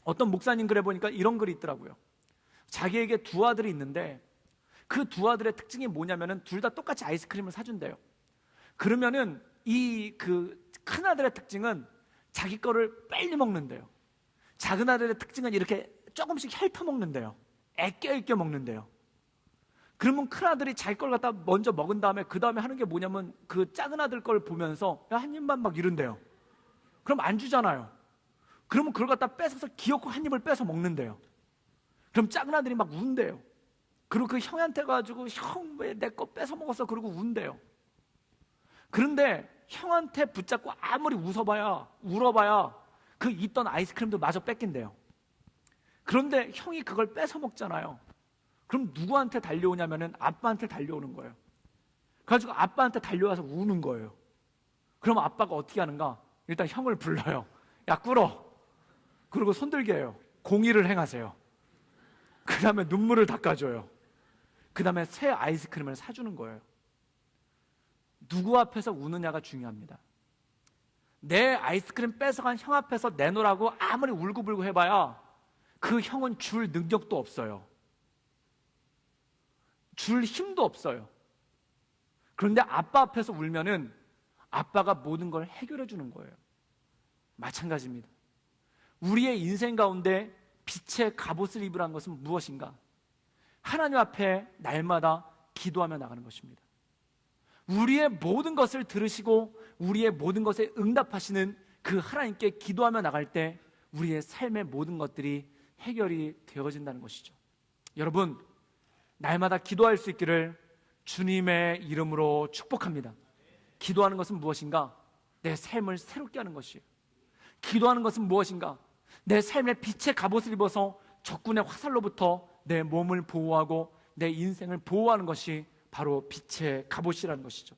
Speaker 1: 어떤 목사님 글에 보니까 이런 글이 있더라고요. 자기에게 두 아들이 있는데 그 두 아들의 특징이 뭐냐면은 둘 다 똑같이 아이스크림을 사준대요. 그러면은 큰 아들의 특징은 자기 거를 빨리 먹는데요. 작은 아들의 특징은 이렇게 조금씩 핥아 먹는데요. 애껴 먹는데요. 그러면 큰 아들이 자기 걸 갖다 먼저 먹은 다음에 그 다음에 하는 게 뭐냐면 그 작은 아들 걸 보면서 야, 한 입만 막 이런대요. 그럼 안 주잖아요. 그러면 그걸 갖다 뺏어서 기어코 한 입을 뺏어 먹는데요. 그럼 작은 아들이 막 운대요. 그리고 그 형한테 가지고 형 왜 내 거 뺏어 먹었어? 그러고 운대요. 그런데 형한테 붙잡고 아무리 울어봐야 그 있던 아이스크림도 마저 뺏긴대요. 그런데 형이 그걸 뺏어 먹잖아요. 그럼 누구한테 달려오냐면은 아빠한테 달려오는 거예요. 그래가지고 아빠한테 달려와서 우는 거예요. 그럼 아빠가 어떻게 하는가? 일단 형을 불러요. 야, 꿇어. 그리고 손들게 해요. 공의를 행하세요. 그 다음에 눈물을 닦아줘요. 그 다음에 새 아이스크림을 사주는 거예요. 누구 앞에서 우느냐가 중요합니다. 내 아이스크림 뺏어간 형 앞에서 내놓으라고 아무리 울고불고 해봐야 그 형은 줄 능력도 없어요. 줄 힘도 없어요. 그런데 아빠 앞에서 울면은 아빠가 모든 걸 해결해 주는 거예요. 마찬가지입니다. 우리의 인생 가운데 빛의 갑옷을 입으라는 것은 무엇인가? 하나님 앞에 날마다 기도하며 나가는 것입니다. 우리의 모든 것을 들으시고 우리의 모든 것에 응답하시는 그 하나님께 기도하며 나갈 때 우리의 삶의 모든 것들이 해결이 되어진다는 것이죠. 여러분, 날마다 기도할 수 있기를 주님의 이름으로 축복합니다. 기도하는 것은 무엇인가? 내 삶을 새롭게 하는 것이에요. 기도하는 것은 무엇인가? 내 삶의 빛의 갑옷을 입어서 적군의 화살로부터 내 몸을 보호하고 내 인생을 보호하는 것이 바로 빛의 갑옷이라는 것이죠.